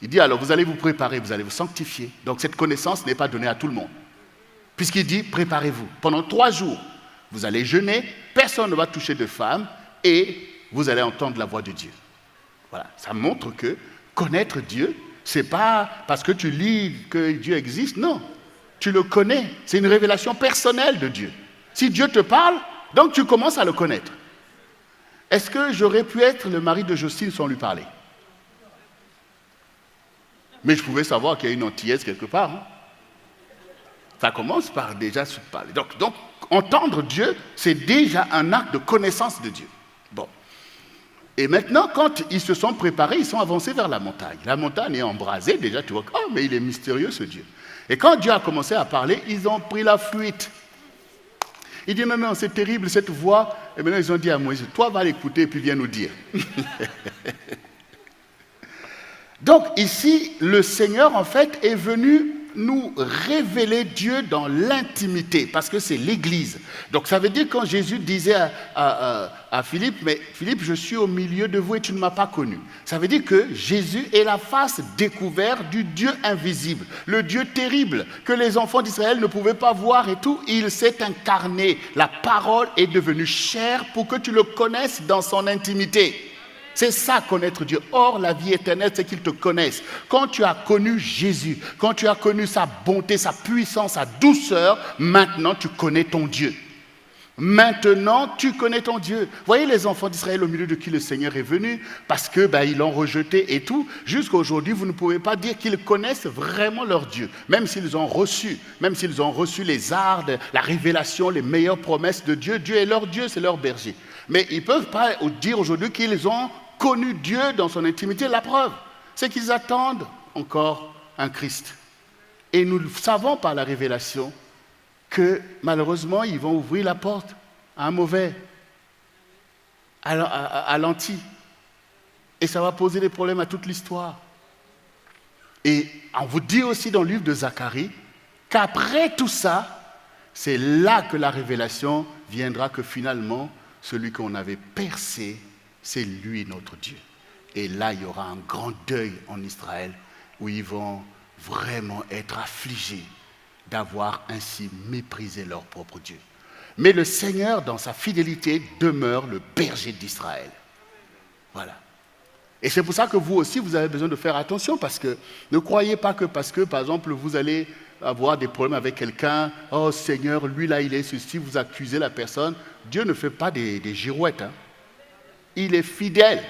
Il dit, alors vous allez vous préparer, vous allez vous sanctifier. Donc cette connaissance n'est pas donnée à tout le monde. Puisqu'il dit, préparez-vous. Pendant 3 jours, vous allez jeûner, personne ne va toucher de femme, et vous allez entendre la voix de Dieu. Voilà, ça montre que connaître Dieu, c'est pas parce que tu lis que Dieu existe, non. Tu le connais, c'est une révélation personnelle de Dieu. Si Dieu te parle, donc tu commences à le connaître. Est-ce que j'aurais pu être le mari de Jocelyne sans lui parler? Mais je pouvais savoir qu'il y a une antillaise quelque part. Hein. Ça commence par déjà se parler. Donc, entendre Dieu, c'est déjà un acte de connaissance de Dieu. Bon. Et maintenant, quand ils se sont préparés, ils sont avancés vers la montagne. La montagne est embrasée, déjà tu vois, oh, mais il est mystérieux ce Dieu. Et quand Dieu a commencé à parler, ils ont pris la fuite. Il dit, non, c'est terrible cette voix. Et maintenant, ils ont dit à Moïse, toi, va l'écouter et puis viens nous dire. Donc, ici, le Seigneur, en fait, est venu nous révéler Dieu dans l'intimité, parce que c'est l'Église. Donc, ça veut dire quand Jésus disait à Philippe, mais Philippe, je suis au milieu de vous et tu ne m'as pas connu. Ça veut dire que Jésus est la face découverte du Dieu invisible, le Dieu terrible, que les enfants d'Israël ne pouvaient pas voir et tout. Il s'est incarné. La parole est devenue chair pour que tu le connaisses dans son intimité. C'est ça, connaître Dieu. Or, la vie éternelle, c'est qu'il te connaisse. Quand tu as connu Jésus, quand tu as connu sa bonté, sa puissance, sa douceur, maintenant tu connais ton Dieu. Maintenant, tu connais ton Dieu. Voyez les enfants d'Israël au milieu de qui le Seigneur est venu, parce que ils l'ont rejeté et tout. Jusqu'à aujourd'hui, vous ne pouvez pas dire qu'ils connaissent vraiment leur Dieu, même s'ils ont reçu les arts, la révélation, les meilleures promesses de Dieu. Dieu est leur Dieu, c'est leur berger. Mais ils ne peuvent pas dire aujourd'hui qu'ils ont connu Dieu dans son intimité. La preuve, c'est qu'ils attendent encore un Christ. Et nous savons par la révélation que malheureusement, ils vont ouvrir la porte à un mauvais, à l'anti. Et ça va poser des problèmes à toute l'histoire. Et on vous dit aussi dans le livre de Zacharie qu'après tout ça, c'est là que la révélation viendra, que finalement, celui qu'on avait percé, c'est lui notre Dieu. Et là, il y aura un grand deuil en Israël où ils vont vraiment être affligés d'avoir ainsi méprisé leur propre Dieu. Mais le Seigneur, dans sa fidélité, demeure le berger d'Israël. Voilà. Et c'est pour ça que vous aussi, vous avez besoin de faire attention, parce que ne croyez pas que parce que, par exemple, vous allez avoir des problèmes avec quelqu'un, oh Seigneur, lui là, il est ceci, vous accusez la personne. Dieu ne fait pas des girouettes. Hein. Il est fidèle.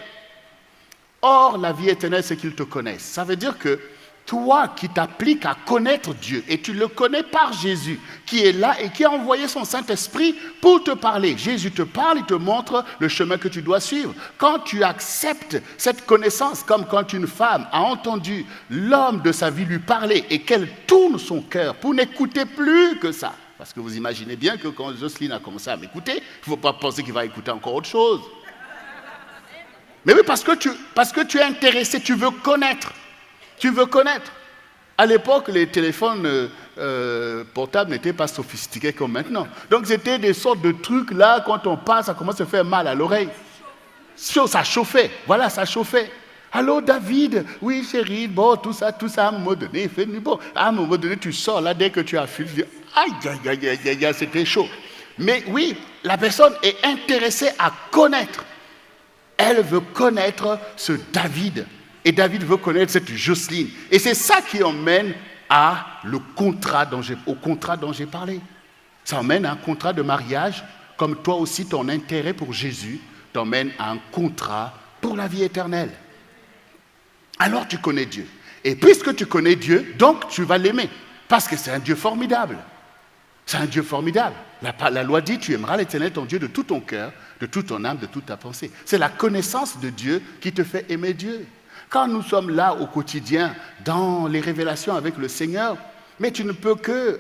Or, la vie éternelle, c'est qu'il te connaisse. Ça veut dire que toi qui t'appliques à connaître Dieu, et tu le connais par Jésus, qui est là et qui a envoyé son Saint-Esprit pour te parler. Jésus te parle, il te montre le chemin que tu dois suivre. Quand tu acceptes cette connaissance, comme quand une femme a entendu l'homme de sa vie lui parler et qu'elle tourne son cœur pour n'écouter plus que ça. Parce que vous imaginez bien que quand Jocelyne a commencé à m'écouter, il ne faut pas penser qu'il va écouter encore autre chose. Mais oui, parce que tu es intéressé, tu veux connaître. Tu veux connaître. À l'époque, les téléphones portables n'étaient pas sophistiqués comme maintenant. Donc, c'était des sortes de trucs là, quand on passe, ça commence à faire mal à l'oreille. Ça chauffait. Voilà, ça chauffait. Allô, David? Oui, chérie. Bon, tout ça, à un moment donné, bon, à un moment donné, tu sors là, dès que tu as fini, tu dis, aïe, c'était chaud. Mais oui, la personne est intéressée à connaître. Elle veut connaître ce David. Et David veut connaître cette Jocelyne. Et c'est ça qui emmène au contrat dont j'ai parlé. Ça emmène à un contrat de mariage, comme toi aussi, ton intérêt pour Jésus t'emmène à un contrat pour la vie éternelle. Alors tu connais Dieu. Et puisque tu connais Dieu, donc tu vas l'aimer. Parce que c'est un Dieu formidable. C'est un Dieu formidable. La loi dit, tu aimeras l'Éternel, ton Dieu, de tout ton cœur, de toute ton âme, de toute ta pensée. C'est la connaissance de Dieu qui te fait aimer Dieu. Quand nous sommes là au quotidien, dans les révélations avec le Seigneur, mais tu ne peux que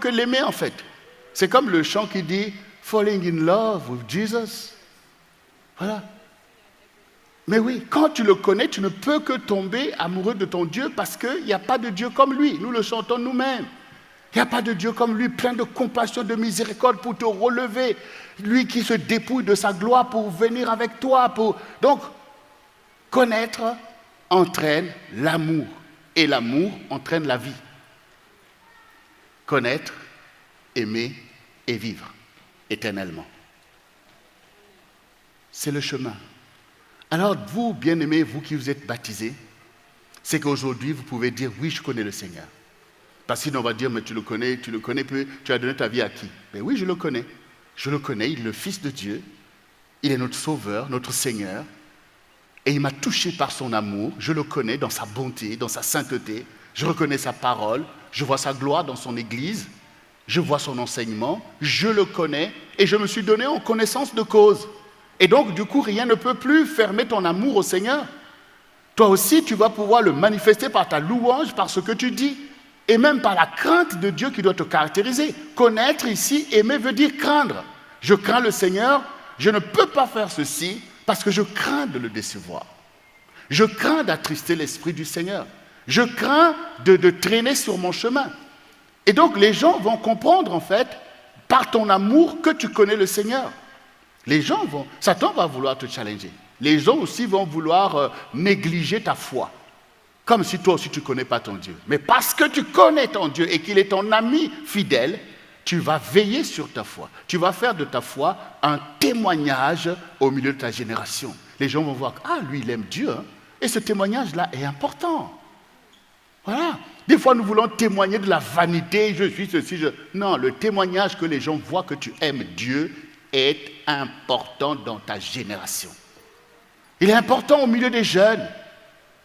l'aimer en fait. C'est comme le chant qui dit, falling in love with Jesus. Voilà. Mais oui, quand tu le connais, tu ne peux que tomber amoureux de ton Dieu parce qu'il n'y a pas de Dieu comme lui. Nous le chantons nous-mêmes. Il n'y a pas de Dieu comme lui, plein de compassion, de miséricorde pour te relever. Lui qui se dépouille de sa gloire pour venir avec toi. Donc, connaître entraîne l'amour. Et l'amour entraîne la vie. Connaître, aimer et vivre éternellement. C'est le chemin. Alors, vous, bien-aimés, vous qui vous êtes baptisés, c'est qu'aujourd'hui, vous pouvez dire, oui, je connais le Seigneur. Parce que sinon, on va dire, mais tu le connais peu, tu as donné ta vie à qui? Mais oui, je le connais, il est le Fils de Dieu, il est notre Sauveur, notre Seigneur, et il m'a touché par son amour, je le connais dans sa bonté, dans sa sainteté, je reconnais sa parole, je vois sa gloire dans son Église, je vois son enseignement, je le connais, et je me suis donné en connaissance de cause. Et donc, du coup, rien ne peut plus fermer ton amour au Seigneur. Toi aussi, tu vas pouvoir le manifester par ta louange, par ce que tu dis, et même par la crainte de Dieu qui doit te caractériser. Connaître ici, aimer veut dire craindre. Je crains le Seigneur, je ne peux pas faire ceci parce que je crains de le décevoir. Je crains d'attrister l'Esprit du Seigneur. Je crains de traîner sur mon chemin. Et donc, les gens vont comprendre, en fait, par ton amour, que tu connais le Seigneur. Satan va vouloir te challenger. Les gens aussi vont vouloir négliger ta foi. Comme si toi aussi tu ne connais pas ton Dieu. Mais parce que tu connais ton Dieu et qu'il est ton ami fidèle, tu vas veiller sur ta foi. Tu vas faire de ta foi un témoignage au milieu de ta génération. Les gens vont voir, ah, lui, il aime Dieu. Hein, et ce témoignage-là est important. Voilà. Des fois, nous voulons témoigner de la vanité, je suis ceci, Non, le témoignage que les gens voient que tu aimes Dieu est important dans ta génération. Il est important au milieu des jeunes.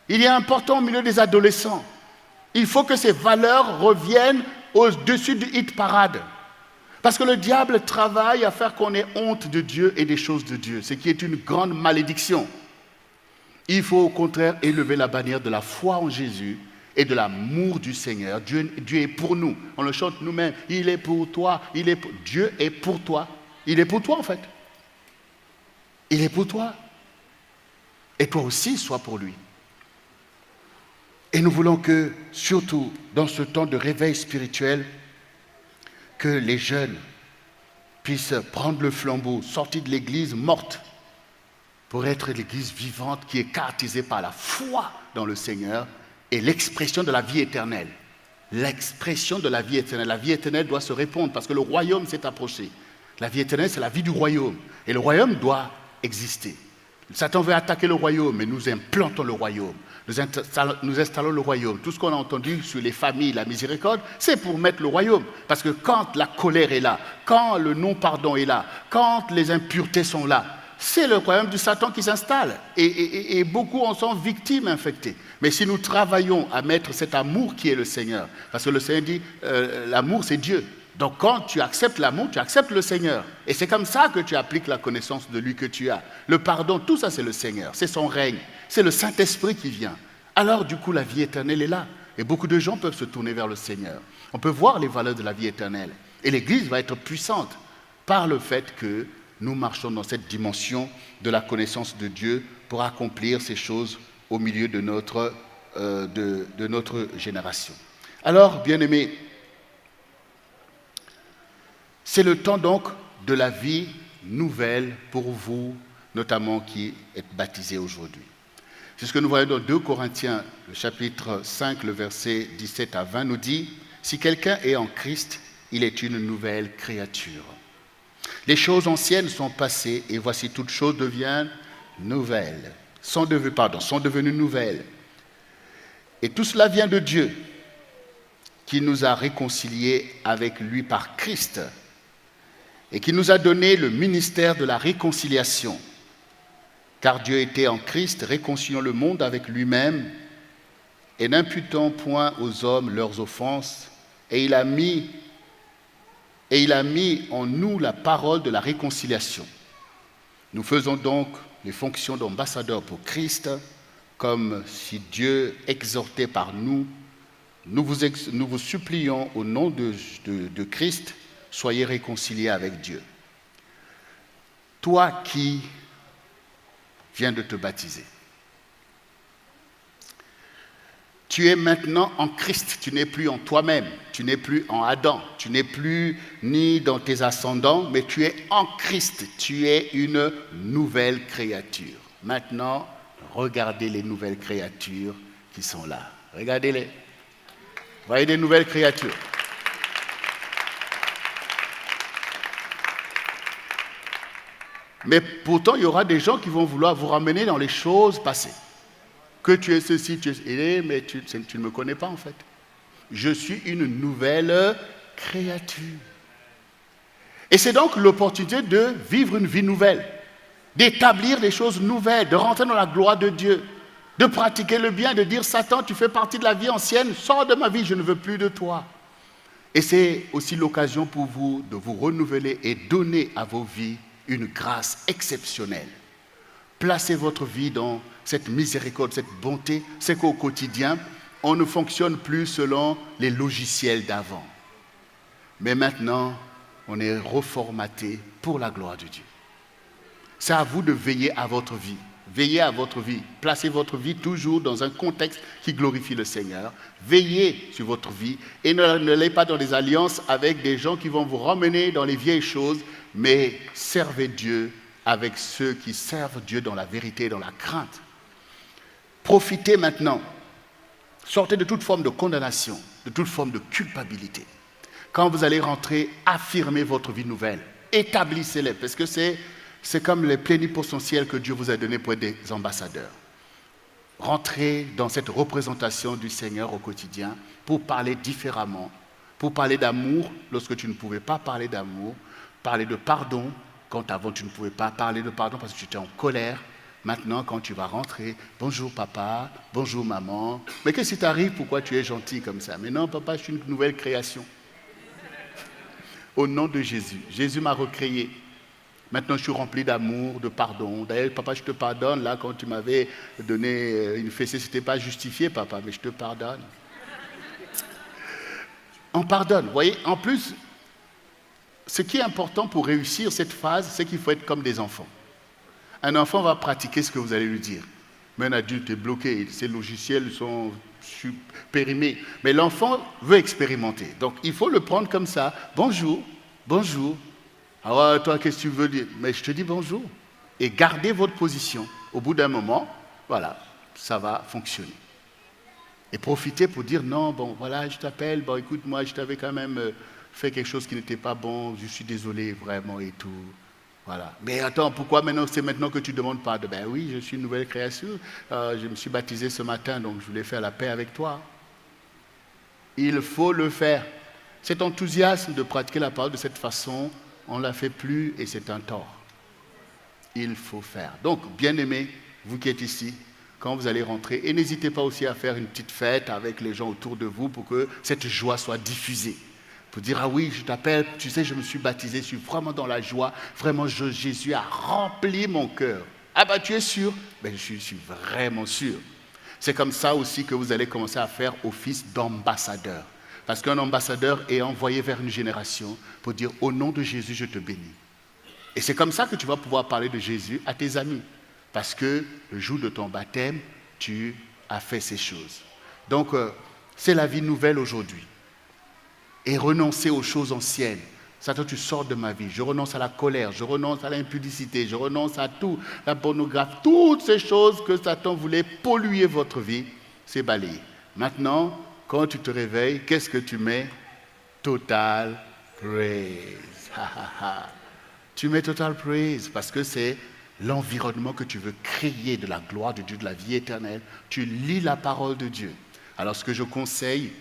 Il est important au milieu des adolescents. Il faut que ces valeurs reviennent au-dessus du hit parade. Parce que le diable travaille à faire qu'on ait honte de Dieu et des choses de Dieu, ce qui est une grande malédiction. Il faut au contraire élever la bannière de la foi en Jésus et de l'amour du Seigneur. Dieu est pour nous. On le chante nous-mêmes. Il est pour toi. Dieu est pour toi. Il est pour toi en fait. Il est pour toi. Et toi aussi, sois pour lui. Et nous voulons que, surtout dans ce temps de réveil spirituel, que les jeunes puissent prendre le flambeau, sortir de l'église morte, pour être l'église vivante qui est caractérisée par la foi dans le Seigneur et l'expression de la vie éternelle. L'expression de la vie éternelle. La vie éternelle doit se répondre parce que le royaume s'est approché. La vie éternelle, c'est la vie du royaume. Et le royaume doit exister. Satan veut attaquer le royaume, mais nous implantons le royaume. Nous installons le royaume. Tout ce qu'on a entendu sur les familles, la miséricorde, c'est pour mettre le royaume. Parce que quand la colère est là, quand le non-pardon est là, quand les impuretés sont là, c'est le royaume du Satan qui s'installe. Et beaucoup en sont victimes infectées. Mais si nous travaillons à mettre cet amour qui est le Seigneur, parce que le Seigneur dit, l'amour c'est Dieu. Donc quand tu acceptes l'amour, tu acceptes le Seigneur. Et c'est comme ça que tu appliques la connaissance de lui que tu as. Le pardon, tout ça c'est le Seigneur, c'est son règne, c'est le Saint-Esprit qui vient. Alors du coup la vie éternelle est là. Et beaucoup de gens peuvent se tourner vers le Seigneur. On peut voir les valeurs de la vie éternelle. Et l'Église va être puissante par le fait que nous marchons dans cette dimension de la connaissance de Dieu pour accomplir ces choses au milieu de notre génération. Alors, bien-aimés, c'est le temps donc de la vie nouvelle pour vous, notamment qui êtes baptisés aujourd'hui. C'est ce que nous voyons dans 2 Corinthiens, le chapitre 5, le verset 17 à 20, nous dit « Si quelqu'un est en Christ, il est une nouvelle créature. Les choses anciennes sont passées et voici toutes choses deviennent nouvelles, sont devenues nouvelles. Et tout cela vient de Dieu, qui nous a réconciliés avec lui par Christ et qui nous a donné le ministère de la réconciliation. Car Dieu était en Christ, réconciliant le monde avec lui-même et n'imputant point aux hommes leurs offenses, et il a mis en nous la parole de la réconciliation. Nous faisons donc les fonctions d'ambassadeurs pour Christ, comme si Dieu exhortait par nous. Nous vous supplions au nom de Christ, soyez réconciliés avec Dieu. Toi qui viens de te baptiser, tu es maintenant en Christ, tu n'es plus en toi-même, tu n'es plus en Adam, tu n'es plus ni dans tes ascendants, mais tu es en Christ, tu es une nouvelle créature. Maintenant, regardez les nouvelles créatures qui sont là. Regardez-les. Voyez des nouvelles créatures. Mais pourtant, il y aura des gens qui vont vouloir vous ramener dans les choses passées. Que tu es ceci, tu es... Mais tu ne me connais pas en fait. Je suis une nouvelle créature. Et c'est donc l'opportunité de vivre une vie nouvelle, d'établir des choses nouvelles, de rentrer dans la gloire de Dieu, de pratiquer le bien, de dire Satan, tu fais partie de la vie ancienne, sors de ma vie, je ne veux plus de toi. Et c'est aussi l'occasion pour vous de vous renouveler et donner à vos vies une grâce exceptionnelle. Placez votre vie dans cette miséricorde, cette bonté. C'est qu'au quotidien, on ne fonctionne plus selon les logiciels d'avant. Mais maintenant, on est reformaté pour la gloire de Dieu. C'est à vous de veiller à votre vie. Veillez à votre vie. Placez votre vie toujours dans un contexte qui glorifie le Seigneur. Veillez sur votre vie et n'allez pas dans des alliances avec des gens qui vont vous ramener dans les vieilles choses, mais servez Dieu avec ceux qui servent Dieu dans la vérité et dans la crainte. Profitez maintenant. Sortez de toute forme de condamnation, de toute forme de culpabilité. Quand vous allez rentrer, affirmez votre vie nouvelle. Établissez-les, parce que c'est comme les plénipotentiaires que Dieu vous a donnés pour être des ambassadeurs. Rentrez dans cette représentation du Seigneur au quotidien pour parler différemment, pour parler d'amour lorsque tu ne pouvais pas parler d'amour, parler de pardon quand avant tu ne pouvais pas parler de pardon parce que tu étais en colère. Maintenant, quand tu vas rentrer, bonjour papa, bonjour maman. Mais qu'est-ce qui t'arrive? Pourquoi tu es gentil comme ça? Mais non papa, je suis une nouvelle création. Au nom de Jésus, Jésus m'a recréé. Maintenant, je suis rempli d'amour, de pardon. D'ailleurs, papa, je te pardonne. Là, quand tu m'avais donné une fessée, ce n'était pas justifié, papa, mais je te pardonne. On pardonne. Vous voyez, en plus, ce qui est important pour réussir cette phase, c'est qu'il faut être comme des enfants. Un enfant va pratiquer ce que vous allez lui dire. Mais un adulte est bloqué. Ses logiciels sont périmés. Mais l'enfant veut expérimenter. Donc, il faut le prendre comme ça. Bonjour, bonjour. Alors, toi, qu'est-ce que tu veux dire? Mais je te dis bonjour. Et gardez votre position. Au bout d'un moment, voilà, ça va fonctionner. Et profitez pour dire non, bon, voilà, je t'appelle, bon, écoute, moi, je t'avais quand même fait quelque chose qui n'était pas bon, je suis désolé, vraiment, et tout. Voilà. Mais attends, pourquoi maintenant, c'est maintenant que tu demandes pardon? Ben oui, je suis une nouvelle créature. Je me suis baptisé ce matin, donc je voulais faire la paix avec toi. Il faut le faire. Cet enthousiasme de pratiquer la parole de cette façon, on ne la fait plus et c'est un tort. Il faut faire. Donc, bien-aimés, vous qui êtes ici, quand vous allez rentrer, et n'hésitez pas aussi à faire une petite fête avec les gens autour de vous pour que cette joie soit diffusée. Pour dire, ah oui, je t'appelle, tu sais, je me suis baptisé, je suis vraiment dans la joie, vraiment, Jésus a rempli mon cœur. Ah ben, tu es sûr? Ben, je suis vraiment sûr. C'est comme ça aussi que vous allez commencer à faire office d'ambassadeur. Parce qu'un ambassadeur est envoyé vers une génération pour dire « Au nom de Jésus, je te bénis ». Et c'est comme ça que tu vas pouvoir parler de Jésus à tes amis. Parce que le jour de ton baptême, tu as fait ces choses. Donc, c'est la vie nouvelle aujourd'hui. Et renoncer aux choses anciennes. Satan, tu sors de ma vie. Je renonce à la colère, je renonce à l'impudicité, je renonce à tout, la pornographie, toutes ces choses que Satan voulait polluer votre vie, c'est balayé. Maintenant, quand tu te réveilles, qu'est-ce que tu mets? Total praise. Tu mets total praise parce que c'est l'environnement que tu veux créer de la gloire de Dieu, de la vie éternelle. Tu lis la parole de Dieu. Alors ce que je conseille,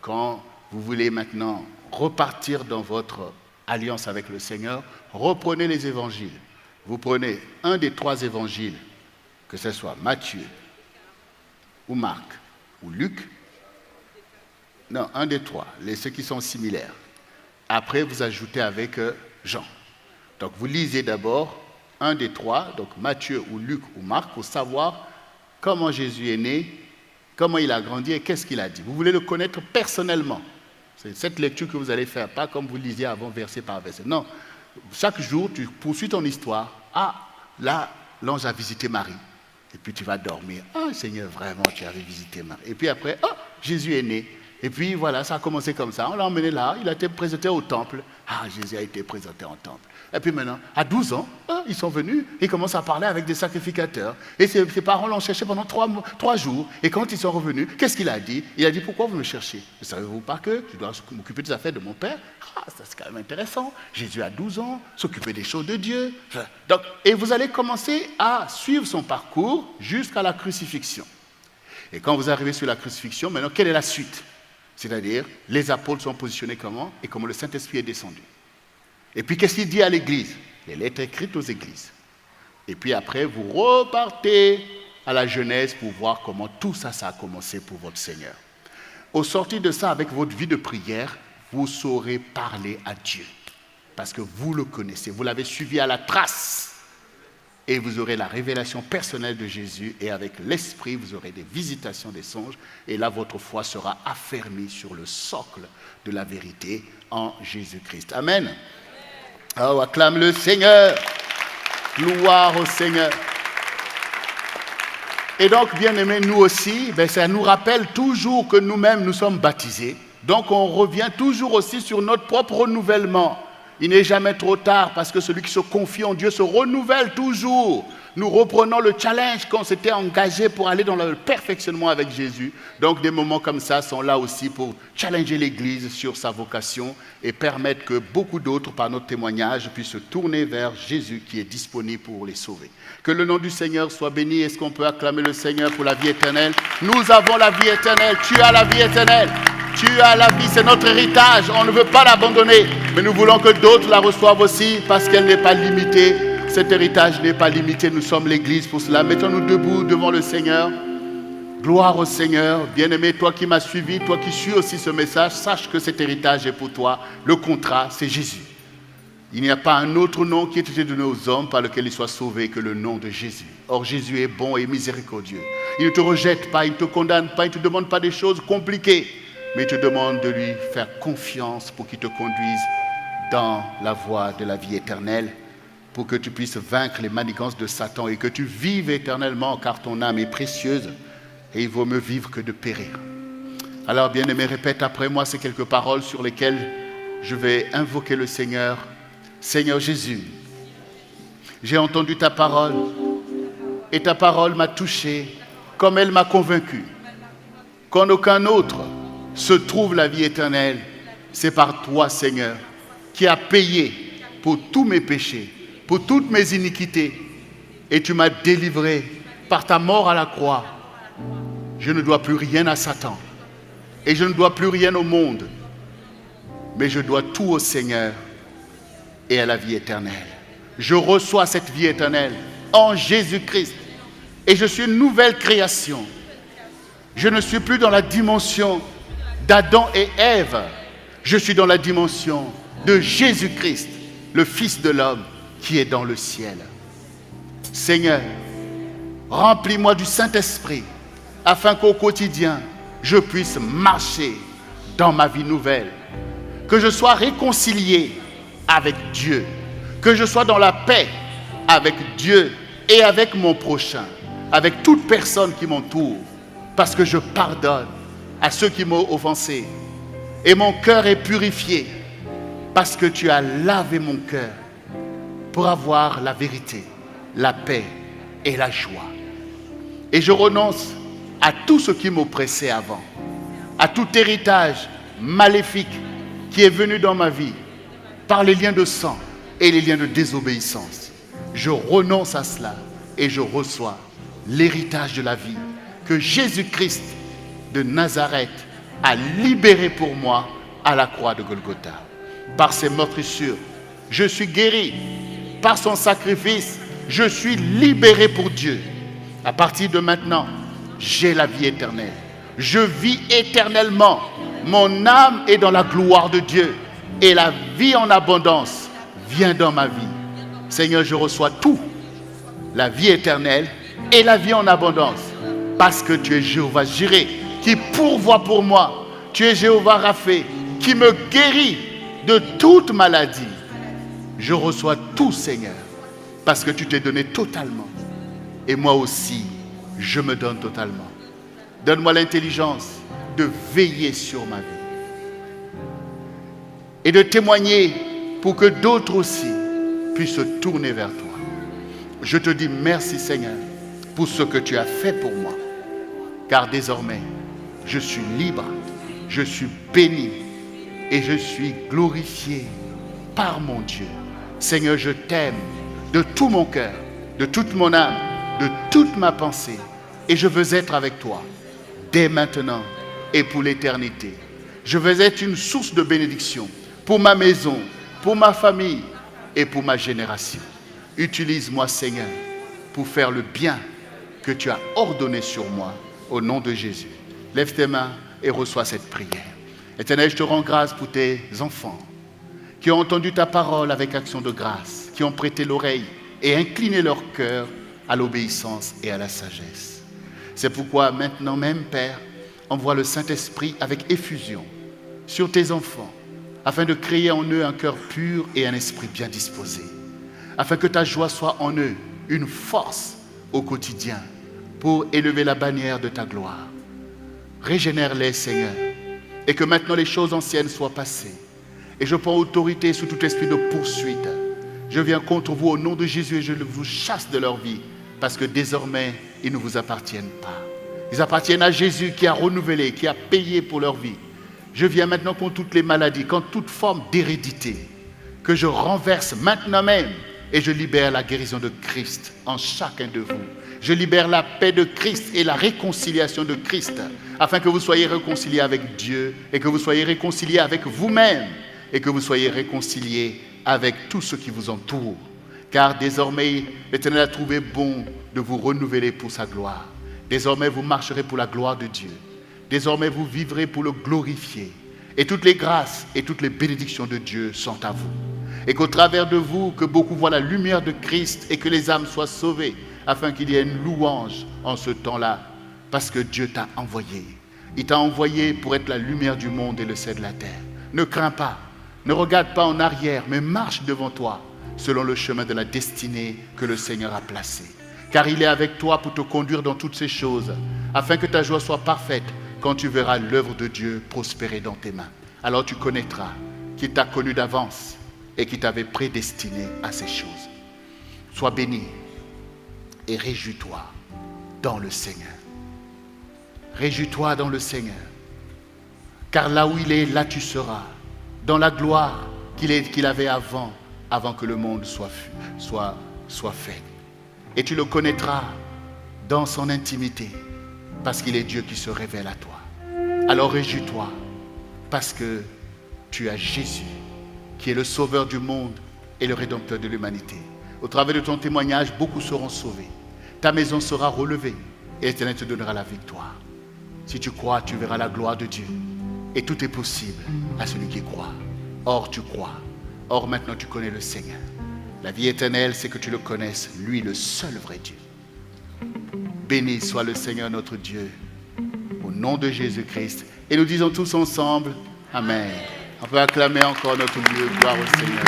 quand vous voulez maintenant repartir dans votre alliance avec le Seigneur, reprenez les évangiles. Vous prenez un des 3 évangiles, que ce soit Matthieu, ou Marc, ou Luc. Non, un des 3, ceux qui sont similaires. Après, vous ajoutez avec Jean. Donc, vous lisez d'abord un des 3, donc Matthieu ou Luc ou Marc, pour savoir comment Jésus est né, comment il a grandi et qu'est-ce qu'il a dit. Vous voulez le connaître personnellement. C'est cette lecture que vous allez faire, pas comme vous lisiez avant verset par verset. Non, chaque jour, tu poursuis ton histoire. Ah, là, l'ange a visité Marie. Et puis tu vas dormir. Ah, Seigneur, vraiment, tu avais visité Marie. Et puis après, ah, Jésus est né. Et puis voilà, ça a commencé comme ça. On l'a emmené là, il a été présenté au temple. Ah, Jésus a été présenté en temple. Et puis maintenant, à 12 ans, ils sont venus, ils commencent à parler avec des sacrificateurs. Et ses parents l'ont cherché pendant 3 jours. Et quand ils sont revenus, qu'est-ce qu'il a dit? Il a dit, pourquoi vous me cherchez? Ne savez-vous pas que je dois m'occuper des affaires de mon père? Ah, ça c'est quand même intéressant. Jésus a 12 ans, s'occuper des choses de Dieu. Donc, et vous allez commencer à suivre son parcours jusqu'à la crucifixion. Et quand vous arrivez sur la crucifixion, maintenant, quelle est la suite? C'est-à-dire, les apôtres sont positionnés comment? Et comment le Saint-Esprit est descendu. Et puis, qu'est-ce qu'il dit à l'Église? Les lettres écrites aux églises. Et puis après, vous repartez à la Genèse pour voir comment tout ça, ça a commencé pour votre Seigneur. Au sortir de ça, avec votre vie de prière, vous saurez parler à Dieu. Parce que vous le connaissez, vous l'avez suivi à la trace. Et vous aurez la révélation personnelle de Jésus. Et avec l'Esprit, vous aurez des visitations, des songes. Et là, votre foi sera affermie sur le socle de la vérité en Jésus-Christ. Amen. Oh, acclame le Seigneur. Gloire au Seigneur. Et donc, bien aimés, nous aussi, ça nous rappelle toujours que nous-mêmes, nous sommes baptisés. Donc, on revient toujours aussi sur notre propre renouvellement. Il n'est jamais trop tard parce que celui qui se confie en Dieu se renouvelle toujours. Nous reprenons le challenge qu'on s'était engagé pour aller dans le perfectionnement avec Jésus. Donc des moments comme ça sont là aussi pour challenger l'Église sur sa vocation et permettre que beaucoup d'autres, par notre témoignage, puissent se tourner vers Jésus qui est disponible pour les sauver. Que le nom du Seigneur soit béni. Est-ce qu'on peut acclamer le Seigneur pour la vie éternelle? Nous avons la vie éternelle. Tu as la vie éternelle. Tu as la vie, c'est notre héritage. On ne veut pas l'abandonner. Mais nous voulons que d'autres la reçoivent aussi parce qu'elle n'est pas limitée. Cet héritage n'est pas limité. Nous sommes l'Église pour cela. Mettons-nous debout devant le Seigneur. Gloire au Seigneur. Bien-aimé, toi qui m'as suivi, toi qui suis aussi ce message, sache que cet héritage est pour toi. Le contrat, c'est Jésus. Il n'y a pas un autre nom qui ait été donné aux hommes par lequel ils soient sauvés que le nom de Jésus. Or, Jésus est bon et miséricordieux. Il ne te rejette pas, il ne te condamne pas, il ne te demande pas des choses compliquées. Mais il te demande de lui faire confiance pour qu'il te conduise dans la voie de la vie éternelle, pour que tu puisses vaincre les manigances de Satan et que tu vives éternellement, car ton âme est précieuse et il vaut mieux vivre que de périr. Alors, bien-aimé, répète après moi ces quelques paroles sur lesquelles je vais invoquer le Seigneur. Seigneur Jésus, j'ai entendu ta parole et ta parole m'a touché comme elle m'a convaincu qu'en aucun autre se trouve la vie éternelle. C'est par toi, Seigneur, qui as payé pour tous mes péchés, pour toutes mes iniquités. Et tu m'as délivré par ta mort à la croix. Je ne dois plus rien à Satan. Et je ne dois plus rien au monde. Mais je dois tout au Seigneur et à la vie éternelle. Je reçois cette vie éternelle en Jésus-Christ. Et je suis une nouvelle création. Je ne suis plus dans la dimension d'Adam et Ève. Je suis dans la dimension de Jésus-Christ, le Fils de l'homme qui est dans le ciel. Seigneur, remplis-moi du Saint-Esprit afin qu'au quotidien, je puisse marcher dans ma vie nouvelle. Que je sois réconcilié avec Dieu. Que je sois dans la paix avec Dieu et avec mon prochain, avec toute personne qui m'entoure, parce que je pardonne à ceux qui m'ont offensé. Et mon cœur est purifié parce que tu as lavé mon cœur pour avoir la vérité, la paix et la joie. Et je renonce à tout ce qui m'oppressait avant, à tout héritage maléfique qui est venu dans ma vie par les liens de sang et les liens de désobéissance. Je renonce à cela et je reçois l'héritage de la vie que Jésus-Christ de Nazareth a libéré pour moi à la croix de Golgotha. Par ses meurtrissures, je suis guéri. Par son sacrifice, je suis libéré pour Dieu. À partir de maintenant, j'ai la vie éternelle. Je vis éternellement. Mon âme est dans la gloire de Dieu. Et la vie en abondance vient dans ma vie. Seigneur, je reçois tout. La vie éternelle et la vie en abondance. Parce que tu es Jéhovah Jireh, qui pourvoit pour moi. Tu es Jéhovah Rapha, qui me guérit de toute maladie. Je reçois tout, Seigneur, parce que tu t'es donné totalement. Et moi aussi, je me donne totalement. Donne-moi l'intelligence de veiller sur ma vie et de témoigner pour que d'autres aussi puissent se tourner vers toi. Je te dis merci, Seigneur, pour ce que tu as fait pour moi, car désormais, je suis libre, je suis béni et je suis glorifié par mon Dieu. Seigneur, je t'aime de tout mon cœur, de toute mon âme, de toute ma pensée, et je veux être avec toi dès maintenant et pour l'éternité. Je veux être une source de bénédiction pour ma maison, pour ma famille et pour ma génération. Utilise-moi, Seigneur, pour faire le bien que tu as ordonné sur moi, au nom de Jésus. Lève tes mains et reçois cette prière. Éternel, je te rends grâce pour tes enfants qui ont entendu ta parole avec action de grâce, qui ont prêté l'oreille et incliné leur cœur à l'obéissance et à la sagesse. C'est pourquoi maintenant même, Père, envoie le Saint-Esprit avec effusion sur tes enfants, afin de créer en eux un cœur pur et un esprit bien disposé, afin que ta joie soit en eux une force au quotidien pour élever la bannière de ta gloire. Régénère-les, Seigneur, et que maintenant les choses anciennes soient passées. Et je prends autorité sous tout esprit de poursuite. Je viens contre vous au nom de Jésus et je vous chasse de leur vie, parce que désormais, ils ne vous appartiennent pas. Ils appartiennent à Jésus qui a renouvelé, qui a payé pour leur vie. Je viens maintenant contre toutes les maladies, contre toute forme d'hérédité, que je renverse maintenant même et je libère la guérison de Christ en chacun de vous. Je libère la paix de Christ et la réconciliation de Christ, afin que vous soyez réconciliés avec Dieu et que vous soyez réconciliés avec vous-même et que vous soyez réconciliés avec tout ce qui vous entoure. Car désormais, l'Éternel a trouvé bon de vous renouveler pour sa gloire. Désormais, vous marcherez pour la gloire de Dieu. Désormais, vous vivrez pour le glorifier. Et toutes les grâces et toutes les bénédictions de Dieu sont à vous. Et qu'au travers de vous, que beaucoup voient la lumière de Christ et que les âmes soient sauvées, afin qu'il y ait une louange en ce temps-là, parce que Dieu t'a envoyé. Il t'a envoyé pour être la lumière du monde et le sel de la terre. Ne crains pas, ne regarde pas en arrière, mais marche devant toi, selon le chemin de la destinée que le Seigneur a placé. Car il est avec toi pour te conduire dans toutes ces choses, afin que ta joie soit parfaite quand tu verras l'œuvre de Dieu prospérer dans tes mains. Alors tu connaîtras qu'il t'a connu d'avance et qu'il t'avait prédestiné à ces choses. Sois béni et réjouis-toi dans le Seigneur. Réjouis-toi dans le Seigneur. Car là où il est, là tu seras. Dans la gloire qu'il avait avant que le monde soit fait. Et tu le connaîtras dans son intimité, parce qu'il est Dieu qui se révèle à toi. Alors réjouis-toi, parce que tu as Jésus, qui est le sauveur du monde et le rédempteur de l'humanité. Au travers de ton témoignage, beaucoup seront sauvés. Ta maison sera relevée et l'Éternel te donnera la victoire. Si tu crois, tu verras la gloire de Dieu. Et tout est possible à celui qui croit. Or, tu crois. Or, maintenant, tu connais le Seigneur. La vie éternelle, c'est que tu le connaisses, lui, le seul vrai Dieu. Béni soit le Seigneur notre Dieu, au nom de Jésus-Christ. Et nous disons tous ensemble, Amen. On peut acclamer encore notre Dieu, gloire au Seigneur.